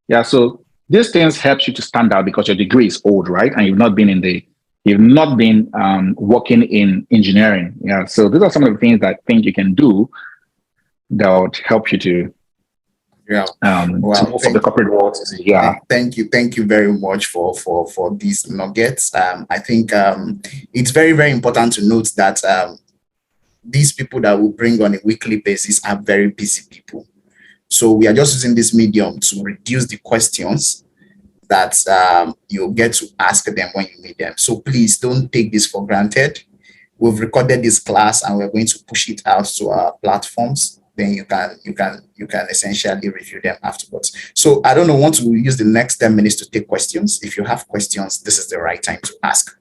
Yeah. So these things helps you to stand out because your degree is old, right? And you've not been working in engineering. Yeah. So these are some of the things that I think you can do that would help you to for the corporate world. Yeah. Thank you very much for these nuggets. I think it's very, very important to note that these people that we bring on a weekly basis are very busy people. So we are just using this medium to reduce the questions that you'll get to ask them when you meet them. So please don't take this for granted. We've recorded this class and we're going to push it out to our platforms. Then you can essentially review them afterwards. So I don't know, want to use the next 10 minutes to take questions. If you have questions, this is the right time to ask.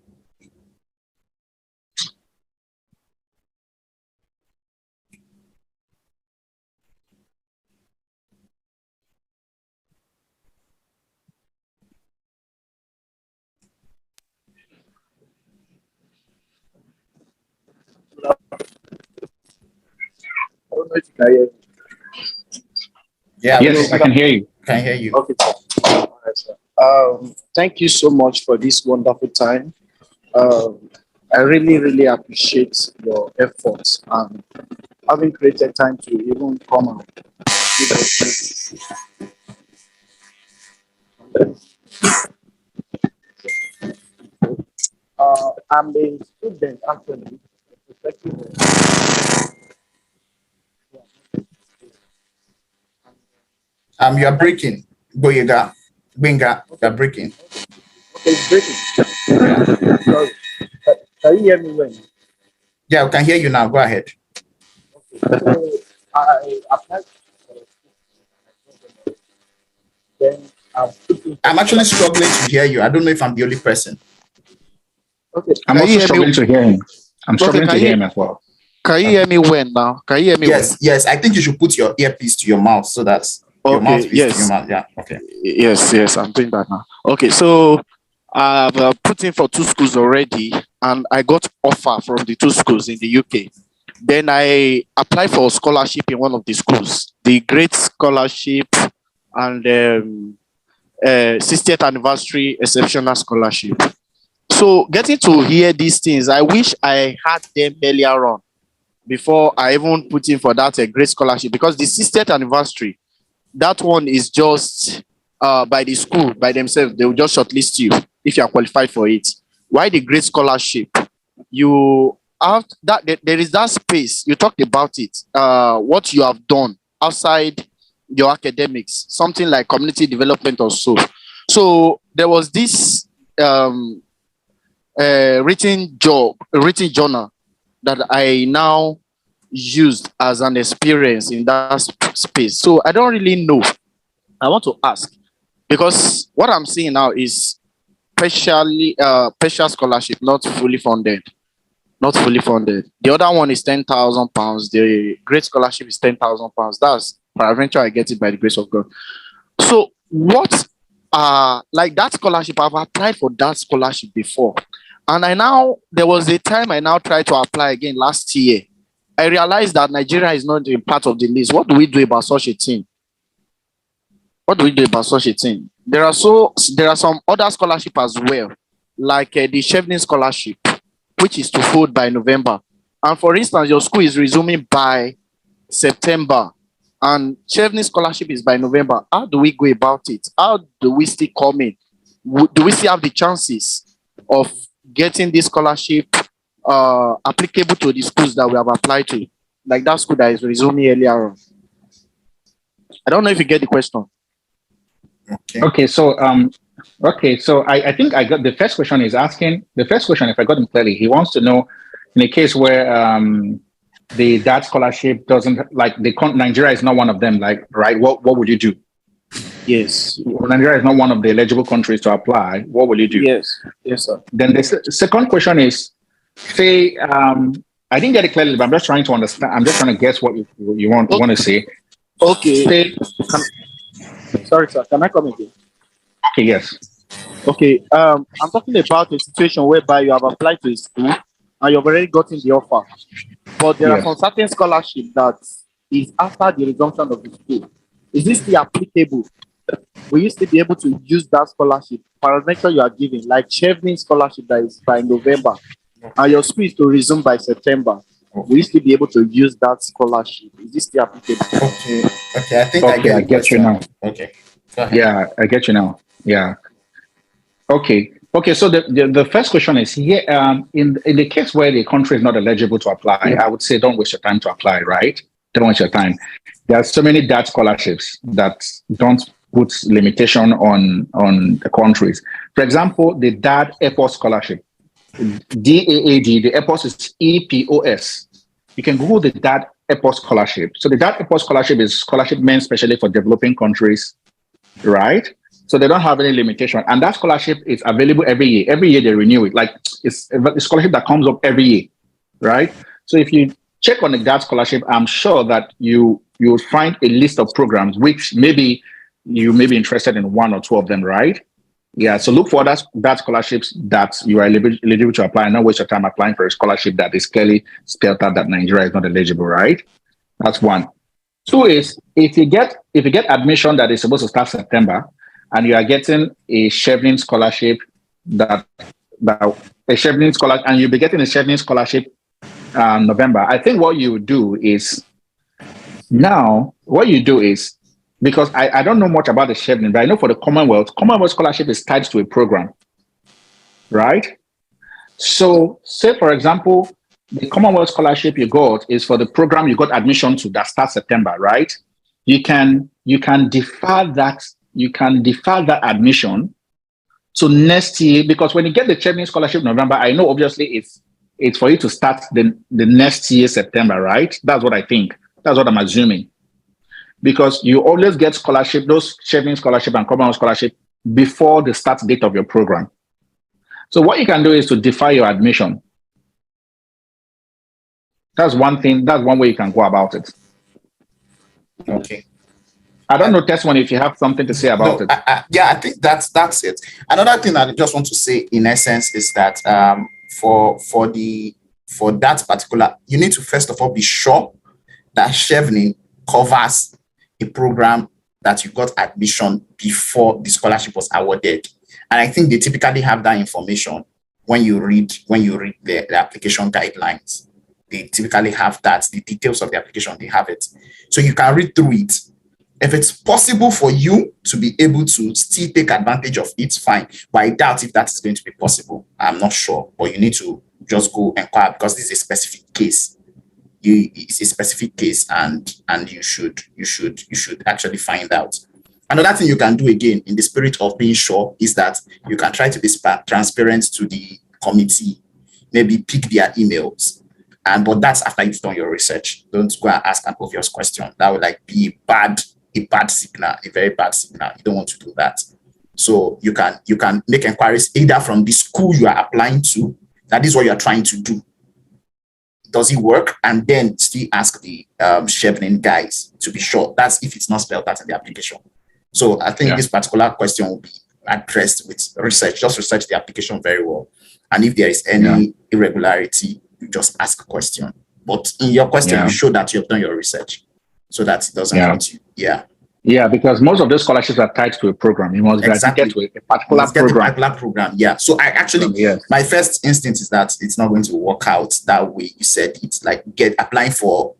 Yeah, yes, I can hear you. Can hear you. Okay. All right, sir. Thank you so much for this wonderful time. I really, really appreciate your efforts and having created time to even come out. I'm a student actually. You are breaking. Boyega, you're breaking. Okay, it's breaking. Yeah. Sorry. Can you hear me well? Yeah, we can hear you now. Go ahead. Okay. So I applied then I'm actually struggling to hear you. I don't know if I'm the only person. Okay. I'm also struggling to hear him. I'm struggling to hear him as well. Can you hear me well now? Can you hear me well? Yes. I think you should put your earpiece to your mouth so that your mouthpiece to your mouth. Yeah. Okay. Yes. I'm doing that now. Okay. So I've put in for 2 schools already, and I got offer from the 2 schools in the UK. Then I applied for a scholarship in one of the schools, the Great Scholarship and 60th Anniversary Exceptional Scholarship. So getting to hear these things, I wish I had them earlier on before I even put in for that Great Scholarship, because the 60th Anniversary, that one is just by the school, by themselves. They will just shortlist you if you are qualified for it. Why the Great Scholarship? You have that, there is that space. You talked about it, what you have done outside your academics, something like community development or so. So there was this written journal that I now used as an experience in that space. So I don't really know. I want to ask, because what I'm seeing now is partial scholarship, not fully funded. The other one is £10,000. The Great Scholarship is £10,000. That's peradventure I get it by the grace of God. So what like that scholarship, I've applied for that scholarship before. And there was a time I now tried to apply again last year. I realized that Nigeria is not in part of the list. What do we do about such a thing? there are some other scholarship as well, like the Chevening scholarship, which is to hold by November. And for instance, your school is resuming by September, and Chevening scholarship is by November. How do we go about it? How do we still come in? Do we still have the chances of getting this scholarship applicable to the schools that we have applied to, like that school that is resuming earlier on? I don't know if you get the question. Okay, so I think I got the first question is asking the first question, if I got him clearly, he wants to know in a case where that scholarship doesn't, like, Nigeria is not one of them, like, right, what would you do? Yes. Nigeria is not one of the eligible countries to apply. What will you do? Yes, sir. Then the second question is, say, I didn't get it clearly, but I'm just trying to understand. I'm just trying to guess what you want to say. Okay. Sorry, sir. Can I come again? Okay, yes. Okay. I'm talking about a situation whereby you have applied to a school and you've already gotten the offer, but there are some certain scholarship that is after the resumption of the school. Is this still applicable? Will you still be able to use that scholarship? Parameter you are giving, like Chevening scholarship that is by November, and your school is to resume by September. Will you still be able to use that scholarship? Is this still applicable? Okay. I think I get you now. Okay. Yeah, I get you now. Yeah. Okay. So the first question is here. In the case where the country is not eligible to apply, I would say don't waste your time to apply. Right? Don't waste your time. There are so many DAT scholarships that don't put limitation on the countries. For example, the DAD EPOS scholarship, DAAD, the EPOS is EPOS. You can Google the DAD EPOS scholarship. So the DAD EPOS scholarship is scholarship meant specially for developing countries, right? So they don't have any limitation. And that scholarship is available every year. Every year they renew it. Like, it's a scholarship that comes up every year, right? So if you check on the DAD scholarship, I'm sure that you will find a list of programs which maybe you may be interested in one or two of them, right? Yeah, so look for that scholarships that you are eligible to apply, and not waste your time applying for a scholarship that is clearly spelled out that Nigeria is not eligible, right? That's one. Two is, if you get admission that is supposed to start September, and you are getting a Chevening scholarship and you'll be getting a Chevening scholarship November, I think what you do is, because I don't know much about the Chevening, but I know for the Commonwealth scholarship is tied to a program, right? So say, for example, the Commonwealth scholarship you got is for the program you got admission to that starts September, right? You can defer that admission to next year, because when you get the Chevening scholarship November, I know obviously it's for you to start the next year September, right? That's what I think. That's what I'm assuming. Because you always get scholarship, those Chevening scholarship and Commonwealth scholarship, before the start date of your program. So what you can do is to defer your admission. That's one thing. That's one way you can go about it. Okay. I don't know, Tesman, if you have something to say about it. I think that's it. Another thing I just want to say, in essence, is that for that particular, you need to first of all be sure that Chevening covers a program that you got admission before the scholarship was awarded. And I think they typically have that information when you read the application guidelines. They typically have that, the details of the application, they have it. So you can read through it. If it's possible for you to be able to still take advantage of it, fine. But I doubt if that is going to be possible. I'm not sure, but you need to just go inquire, because this is a specific case. It's a specific case, and you should actually find out. Another thing you can do, again, in the spirit of being sure, is that you can try to be transparent to the committee, maybe pick their emails, but that's after you've done your research. Don't go and ask an obvious question. That would be a bad signal, a very bad signal. You don't want to do that. So you can make inquiries either from the school you are applying to, that is what you are trying to do. Does it work? And then still ask the Chevening guys to be sure. That's if it's not spelled out in the application. So I think this particular question will be addressed with research. Just research the application very well. And if there is any irregularity, you just ask a question. But in your question, you show that you've done your research so that it doesn't hurt you. Yeah. Yeah, because most of those scholarships are tied to a program. You must graduate to a particular program. Particular program. Yeah. So I actually, yes. My first instinct is that it's not going to work out that way. You said it's like applying for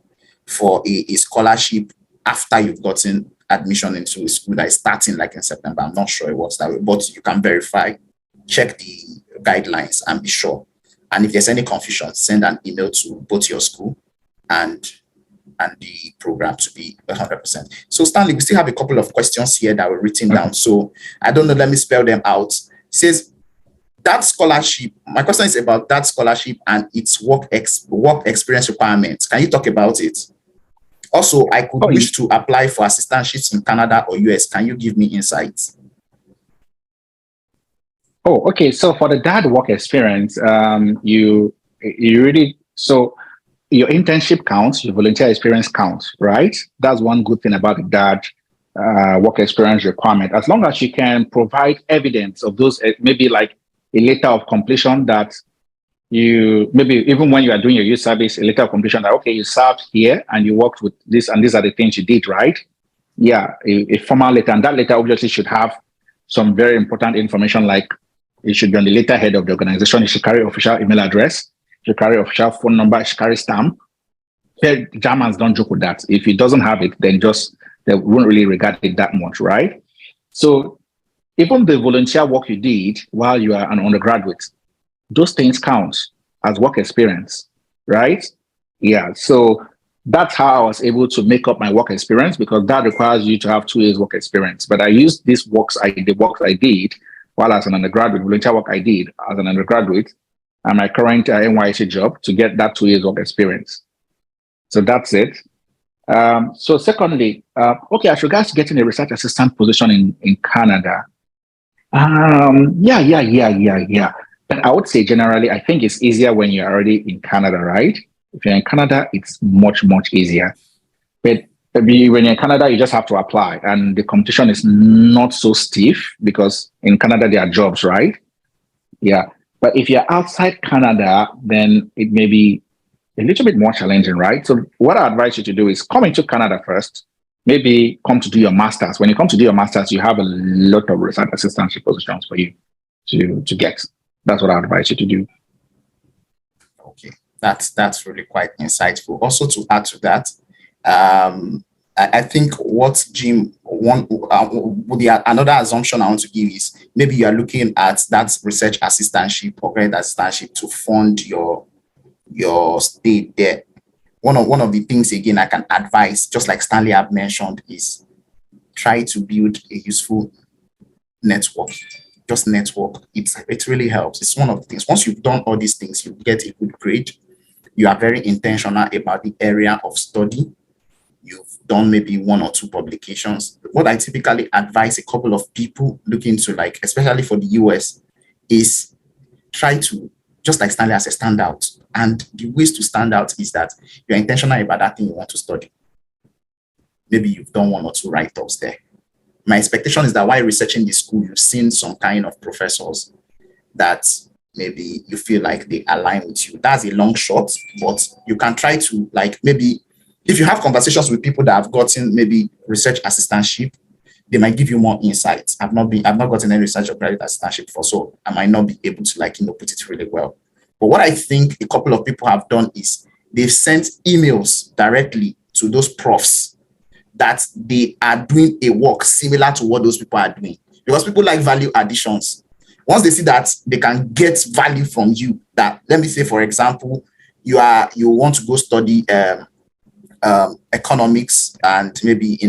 a scholarship after you've gotten admission into a school that is starting like in September. I'm not sure it works that way, but you can verify, check the guidelines and be sure. And if there's any confusion, send an email to both your school and the program to be 100%. So Stanley, we still have a couple of questions here that were written down. So I don't know, let me spell them out. It says that scholarship, my question is about that scholarship and its work experience requirements. Can you talk about it? Also, I could wish to apply for assistantships in Canada or US. Can you give me insights? Oh, okay. So for the DAD work experience, you really, so your internship counts, your volunteer experience counts, right? That's one good thing about the DAD work experience requirement. As long as you can provide evidence of those, maybe like a letter of completion that you, maybe even when you are doing your youth service, a letter of completion that, okay, you served here and you worked with this and these are the things you did, right? Yeah, a formal letter. And that letter obviously should have some very important information, like it should be on the letterhead of the organization. It should carry official email address. It should carry official phone number. It should carry stamp. Germans don't joke with that. If it doesn't have it, then they won't really regard it that much, right? So even the volunteer work you did while you are an undergraduate, those things count as work experience, right? Yeah. So that's how I was able to make up my work experience, because that requires you to have 2 years work experience. But I used these works I did while as an undergraduate, volunteer work I did as an undergraduate, and my current NYSC job to get that 2 years work experience. So that's it. So secondly, okay, as regards to getting a research assistant position in Canada, yeah. But I would say generally, I think it's easier when you're already in Canada, right? If you're in Canada, it's much, much easier. But maybe when you're in Canada, you just have to apply, and the competition is not so stiff because in Canada, there are jobs, right? Yeah. But if you're outside Canada, then it may be a little bit more challenging, right? So what I advise you to do is come into Canada first, maybe come to do your master's. When you come to do your master's, you have a lot of research assistantship positions for you to get. That's what I advise you to do. Okay, that's really quite insightful. Also, to add to that, I think what Jim another assumption I want to give is maybe you are looking at that research assistantship or graduate assistantship to fund your stay there. One of the things again I can advise, just like Stanley have mentioned, is try to build a useful network. Just network. It really helps. It's one of the things. Once you've done all these things, you get a good grade. You are very intentional about the area of study. You've done maybe 1 or 2 publications. What I typically advise a couple of people looking to, like, especially for the US, is try to, just like Stanley, as a standout. And the ways to stand out is that you're intentional about that thing you want to study. Maybe you've done 1 or 2 write-ups there. My expectation is that while researching the school, you've seen some kind of professors that maybe you feel like they align with you. That's a long shot, but you can try to, like, maybe if you have conversations with people that have gotten maybe research assistantship, they might give you more insights. I've not gotten any research or graduate assistantship before, so I might not be able to, like, put it really well. But what I think a couple of people have done is they've sent emails directly to those profs that they are doing a work similar to what those people are doing, because people like value additions. Once they see that they can get value from you, that, let me say, for example, you want to go study economics, and maybe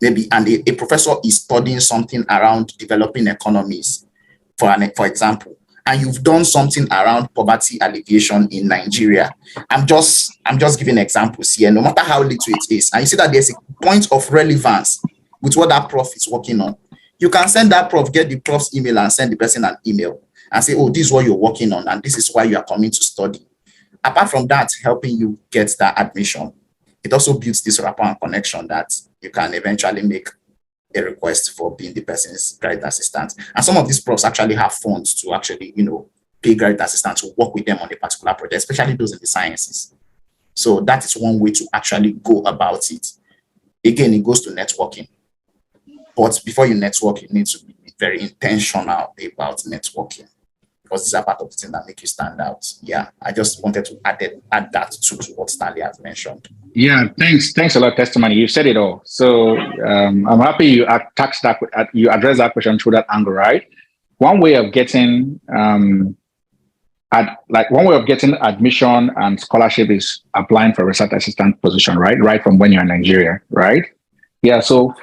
a professor is studying something around developing economies, for example, and you've done something around poverty alleviation in Nigeria. I'm just giving examples here. No matter how little it is, and you see that there's a point of relevance with what that prof is working on, you can send that prof, get the prof's email and send the person an email and say, oh, this is what you're working on and this is why you are coming to study. Apart from that, helping you get that admission, it also builds this rapport and connection that you can eventually make a request for being the person's graduate assistant. And some of these profs actually have funds to actually, pay graduate assistants to work with them on a particular project, especially those in the sciences. So that is one way to actually go about it. again, it goes to networking. But before you network, you need to be very intentional about networking, because these are part of the things that make you stand out. Yeah, I just wanted to add that to what Stanley has mentioned. Yeah, thanks a lot, testimony. You said it all. So I'm happy you you addressed that question through that angle, right? One way of getting admission and scholarship is applying for a research assistant position, right? Right from when you're in Nigeria, right? Yeah. So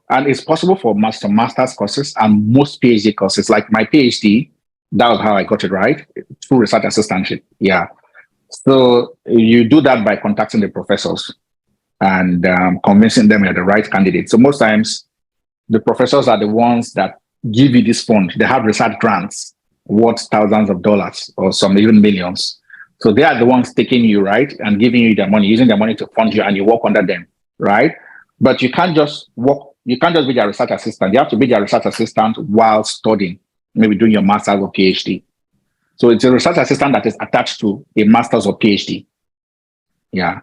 and it's possible for master's courses and most PhD courses. Like my PhD, that was how I got it, right? Through research assistantship. Yeah. So you do that by contacting the professors and convincing them you're the right candidate. So most times the professors are the ones that give you this fund. They have research grants worth thousands of dollars or some even millions. So they are the ones taking you, right, and giving you their money, using their money to fund you, and you work under them, right? But you can't just be their research assistant. You have to be their research assistant while studying, maybe doing your master's or PhD. So it's a research assistant that is attached to a master's or PhD. Yeah.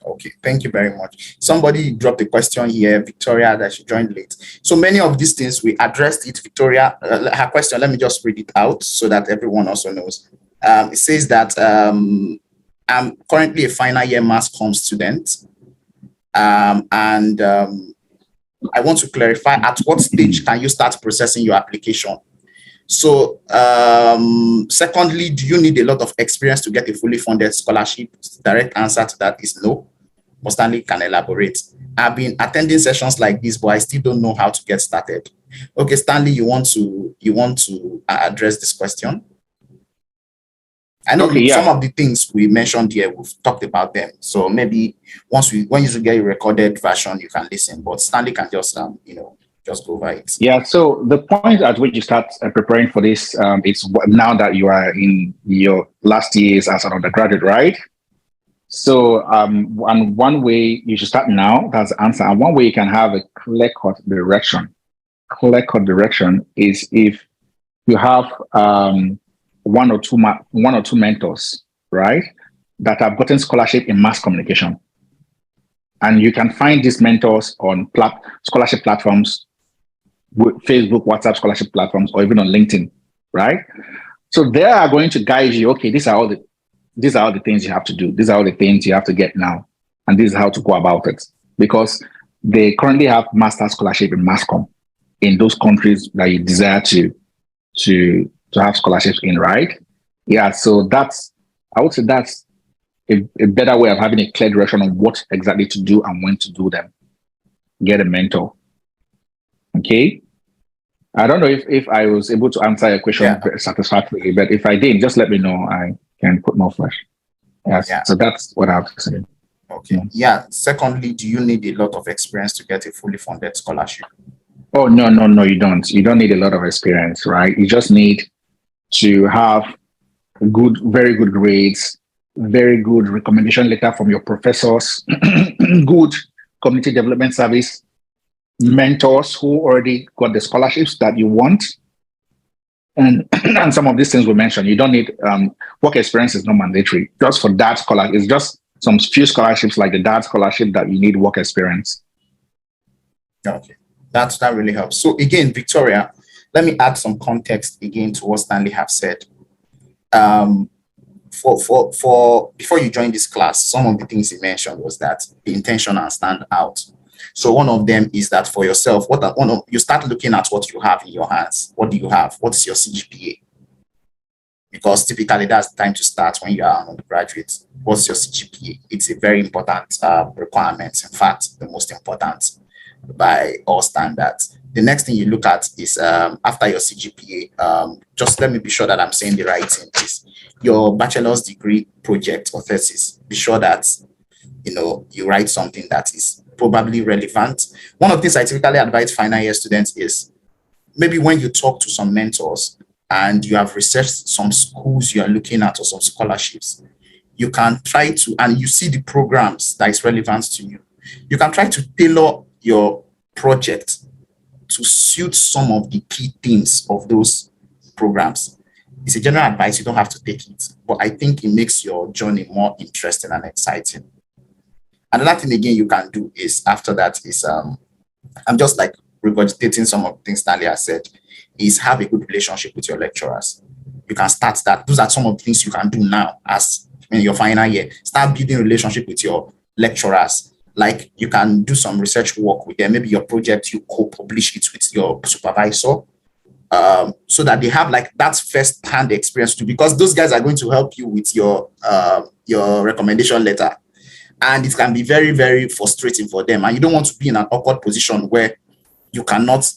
Okay, thank you very much. Somebody dropped a question here, Victoria, that she joined late. So many of these things, we addressed it. Victoria, her question, let me just read it out so that everyone also knows. It says that I'm currently a final year mass comm student. I want to clarify, at what stage can you start processing your application? So secondly, do you need a lot of experience to get a fully funded scholarship? The direct answer to that is no. But Stanley can elaborate. I've been attending sessions like this, but I still don't know how to get started. Okay, Stanley, you want to address this question? I know some of the things we mentioned here, we've talked about them. So maybe when you get a recorded version, you can listen. But Stanley can just just go over it. Yeah. So the point at which you start preparing for this, it's now that you are in your last years as an undergraduate, right? So, and one way you should start now, that's the answer. And one way you can have a clear-cut direction. Clear-cut direction is if you have one or two mentors, right, that have gotten scholarship in mass communication. And you can find these mentors on scholarship platforms, Facebook, WhatsApp scholarship platforms, or even on LinkedIn, right? So they are going to guide you. Okay, these are all the things you have to do. These are all the things you have to get now, and this is how to go about it. Because they currently have master's scholarship in mass comm in those countries that you desire to have scholarships in, right? Yeah. So I would say that's a better way of having a clear direction on what exactly to do and when to do them. Get a mentor. Okay. I don't know if I was able to answer your question satisfactorily, but if I did, just let me know. I can put more flesh. Yes. Yeah. So that's what I have to say. Okay. Yeah. Secondly, do you need a lot of experience to get a fully funded scholarship? Oh, no, you don't. You don't need a lot of experience, right? You just need to have very good grades, very good recommendation letter from your professors, good community development service, mentors who already got the scholarships that you want. And some of these things we mentioned, you don't need work experience is not mandatory. Just for that scholarship, it's just some few scholarships like the DAD scholarship that you need work experience. Okay, that really helps. So again, Victoria, let me add some context again to what Stanley have said. For before you join this class, some of the things he mentioned was that be intentional and stand out. So one of them is that for yourself, you start looking at what you have in your hands. What do you have? What is your CGPA? Because typically that's the time to start when you are an undergraduate. What's your CGPA? It's a very important requirement. In fact, the most important by all standards. The next thing you look at is after your CGPA, just let me be sure that I'm saying the right thing, is your bachelor's degree project or thesis. Be sure that you write something that is probably relevant. One of the things I typically advise final year students is maybe when you talk to some mentors and you have researched some schools you are looking at or some scholarships, you can try to, and you see the programs that is relevant to you, you can try to tailor your project to suit some of the key themes of those programs. It's a general advice, you don't have to take it, but I think it makes your journey more interesting and exciting. Another thing again you can do is after that is I'm just like regurgitating some of the things Stanley has said, is have a good relationship with your lecturers. You can start that. Those are some of the things you can do now as in your final year. Start building relationship with your lecturers. Like you can do some research work with them. Maybe your project, you co-publish it with your supervisor, so that they have like that first-hand experience too, because those guys are going to help you with your recommendation letter. And it can be very, very frustrating for them. And you don't want to be in an awkward position where you cannot,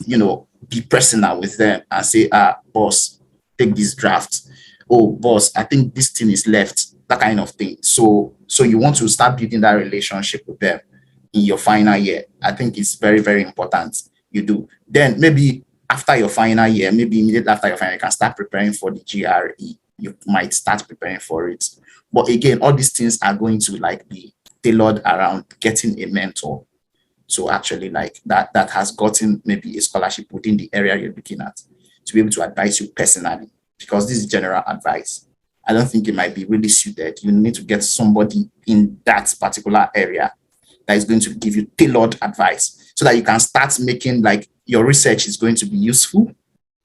be personal with them and say, boss, take this draft. Oh, boss, I think this thing is left, that kind of thing. So you want to start building that relationship with them in your final year. I think it's very, very important you do. Then maybe after your final year, maybe immediately after your final year, you can start preparing for the GRE. You might start preparing for it. But again, all these things are going to like be tailored around getting a mentor. So actually like that has gotten maybe a scholarship within the area you're looking at to be able to advise you personally, because this is general advice. I don't think it might be really suited. You need to get somebody in that particular area that is going to give you tailored advice so that you can start making like your research is going to be useful.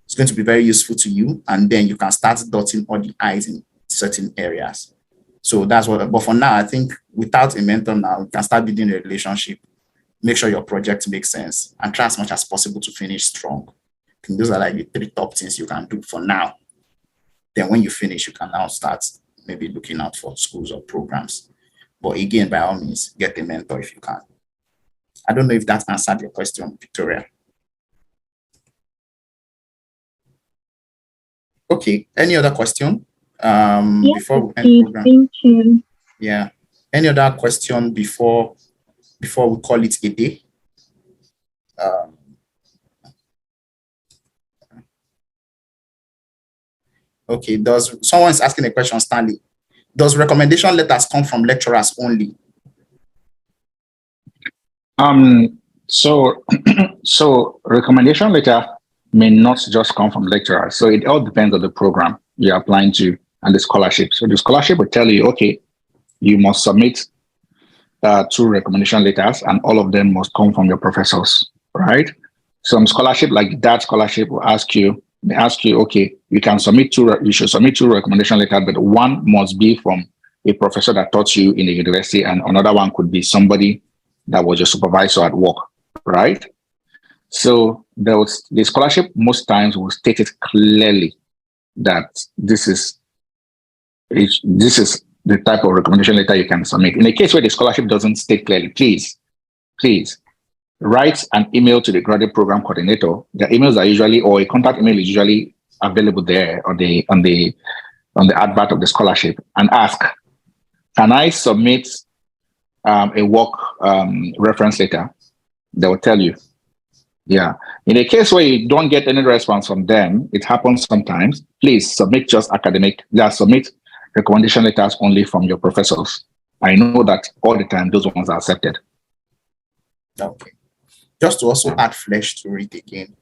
It's going to be very useful to you. And then you can start dotting all the I's in certain areas. So that's what, but for now, I think without a mentor now, you can start building a relationship, make sure your project makes sense, and try as much as possible to finish strong. I think those are like the 3 top things you can do for now. Then when you finish, you can now start maybe looking out for schools or programs. But again, by all means, get a mentor if you can. I don't know if that answered your question, Victoria. Okay, any other question? Before we end the program? Thank you. Yeah. Any other question before we call it a day? Okay, someone's asking a question, Stanley. Does recommendation letters come from lecturers only? So recommendation letter may not just come from lecturers. So it all depends on the program you're applying to and the scholarship. So the scholarship will tell you, okay, you must submit 2 recommendation letters, and all of them must come from your professors, right? Some scholarship like that scholarship will ask you, okay, you should submit 2 recommendation letters, but one must be from a professor that taught you in the university, and another one could be somebody that was your supervisor at work, right? So the scholarship most times will state it clearly that this is the type of recommendation letter you can submit. In a case where the scholarship doesn't state clearly, please write an email to the graduate program coordinator. The emails are usually, or a contact email is usually available there on the advert of the scholarship, and ask, can I submit a work reference letter? They will tell you. Yeah. In a case where you don't get any response from them, it happens sometimes, please submit submit recommendation letters only from your professors. I know that all the time those ones are accepted. Okay. Just to also add flesh to it again,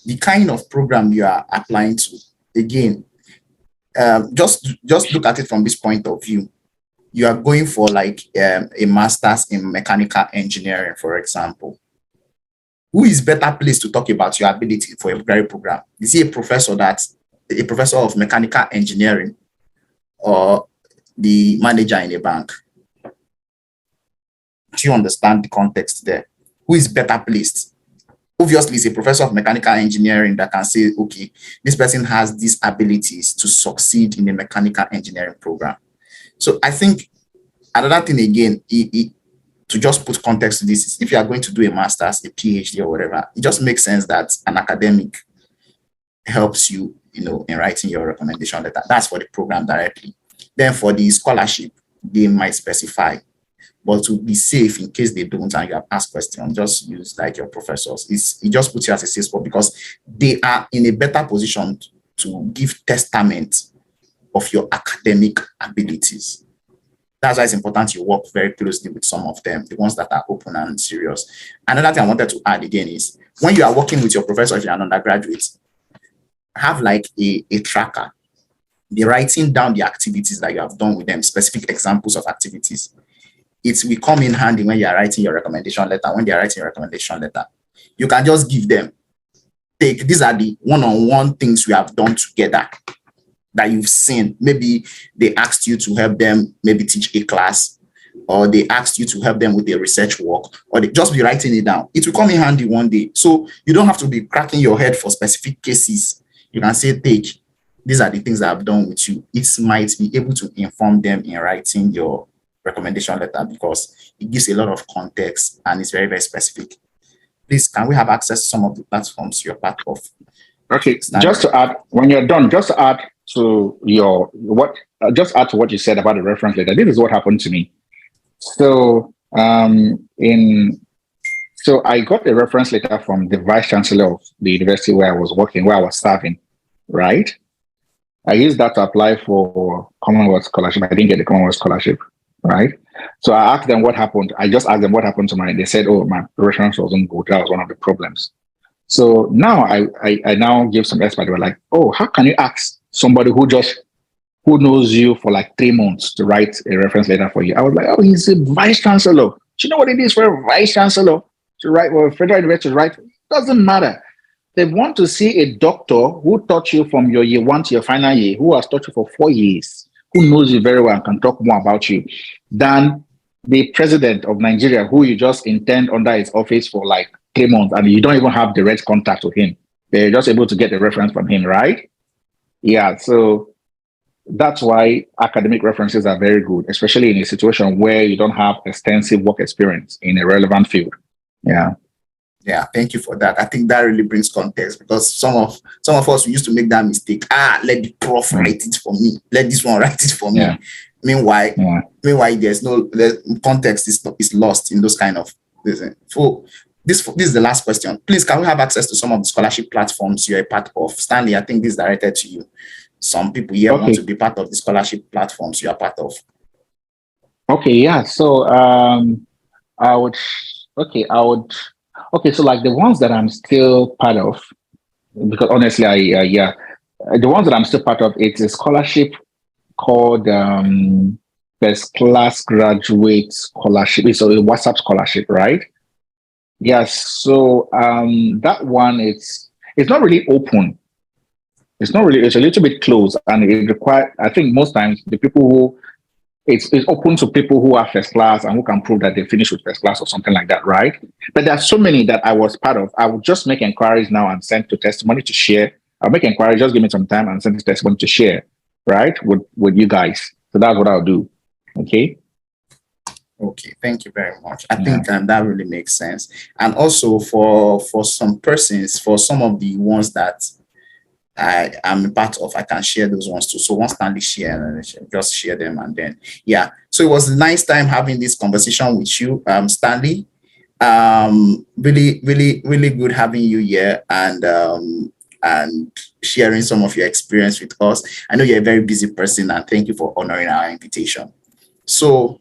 the kind of program you are applying to, again, just look at it from this point of view. You are going for like a master's in mechanical engineering, for example. Who is better placed to talk about your ability for a graduate program? Is he a professor of mechanical engineering, or the manager in a bank? Do you understand the context there? Who is better placed? Obviously, it's a professor of mechanical engineering that can say, okay, this person has these abilities to succeed in the mechanical engineering program. So I think another thing again, to just put context to this, is if you are going to do a master's, a PhD, or whatever, it just makes sense that an academic helps you, in writing your recommendation letter. That's for the program directly. Then for the scholarship, they might specify, but to be safe, in case they don't and you have asked questions, just use like your professors. It just puts you as a safe spot, because they are in a better position to give testament of your academic abilities. That's why it's important you work very closely with some of them, the ones that are open and serious. Another thing I wanted to add again is, when you are working with your professor, if you're an undergraduate, have like a tracker. Be writing down the activities that you have done with them, specific examples of activities. it will come in handy when you are writing your recommendation letter. When they are writing your recommendation letter, you can just give them, take, these are the one-on-one things we have done together that you've seen. Maybe they asked you to help them maybe teach a class, or they asked you to help them with their research work, or they just be writing it down. It will come in handy one day. So you don't have to be cracking your head for specific cases. You can say, take, these are the things that I've done with you. It might be able to inform them in writing your recommendation letter, because it gives a lot of context and it's very, very specific. Please, can we have access to some of the platforms you're part of? Okay, just to add, when you're done, just to add to just add to what you said about the reference letter. This is what happened to me. So I got a reference letter from the vice chancellor of the university where I was working, where I was serving, right? I used that to apply for Commonwealth scholarship. I didn't get the Commonwealth scholarship, right? So I asked them what happened. I just asked them what happened to mine. They said, oh, my reference wasn't good. That was one of the problems. So now I now give some experts. They were like, oh, how can you ask somebody who knows you for like 3 months to write a reference letter for you? I was like, oh, he's a vice chancellor. Do you know what it is for a vice chancellor to write, or a federal university to write? It doesn't matter. They want to see a doctor who taught you from your year 1 to your final year, who has taught you for 4 years, who knows you very well and can talk more about you, than the president of Nigeria, who you just interned under his office for like 3 months and you don't even have direct contact with him. They're just able to get a reference from him, right? Yeah, so that's why academic references are very good, especially in a situation where you don't have extensive work experience in a relevant field. Yeah. Yeah, thank you for that. I think that really brings context, because some of us, we used to make that mistake. Let the prof write it for me. Let this one write it for me. Yeah. Meanwhile, there's the context is lost in those kind of things. So this is the last question. Please, can we have access to some of the scholarship platforms you're a part of? Stanley, I think this is directed to you. Some people here want to be part of the scholarship platforms you are part of. Okay, yeah. So so like the ones that I'm still part of, because honestly, the ones that I'm still part of, it's a scholarship called First Class Graduate Scholarship. It's a WhatsApp scholarship, right? Yes. So that one, it's not really open. It's a little bit closed, and it requires, I think most times the people who it's open to people who are first class and who can prove that they finished with first class or something like that, right? But there are so many that I was part of. I would just make inquiries now and send to testimony to share. I'll make inquiries, just give me some time and send to testimony to share, right? With you guys. So that's what I'll do. Okay. Okay, thank you very much. I think that really makes sense. And also for some persons, for some of the ones that I am a part of, I can share those ones too. So once Stanley share, just share them, and then so it was a nice time having this conversation with you, Stanley. Really, really, really good having you here and sharing some of your experience with us. I know you're a very busy person, and thank you for honoring our invitation. So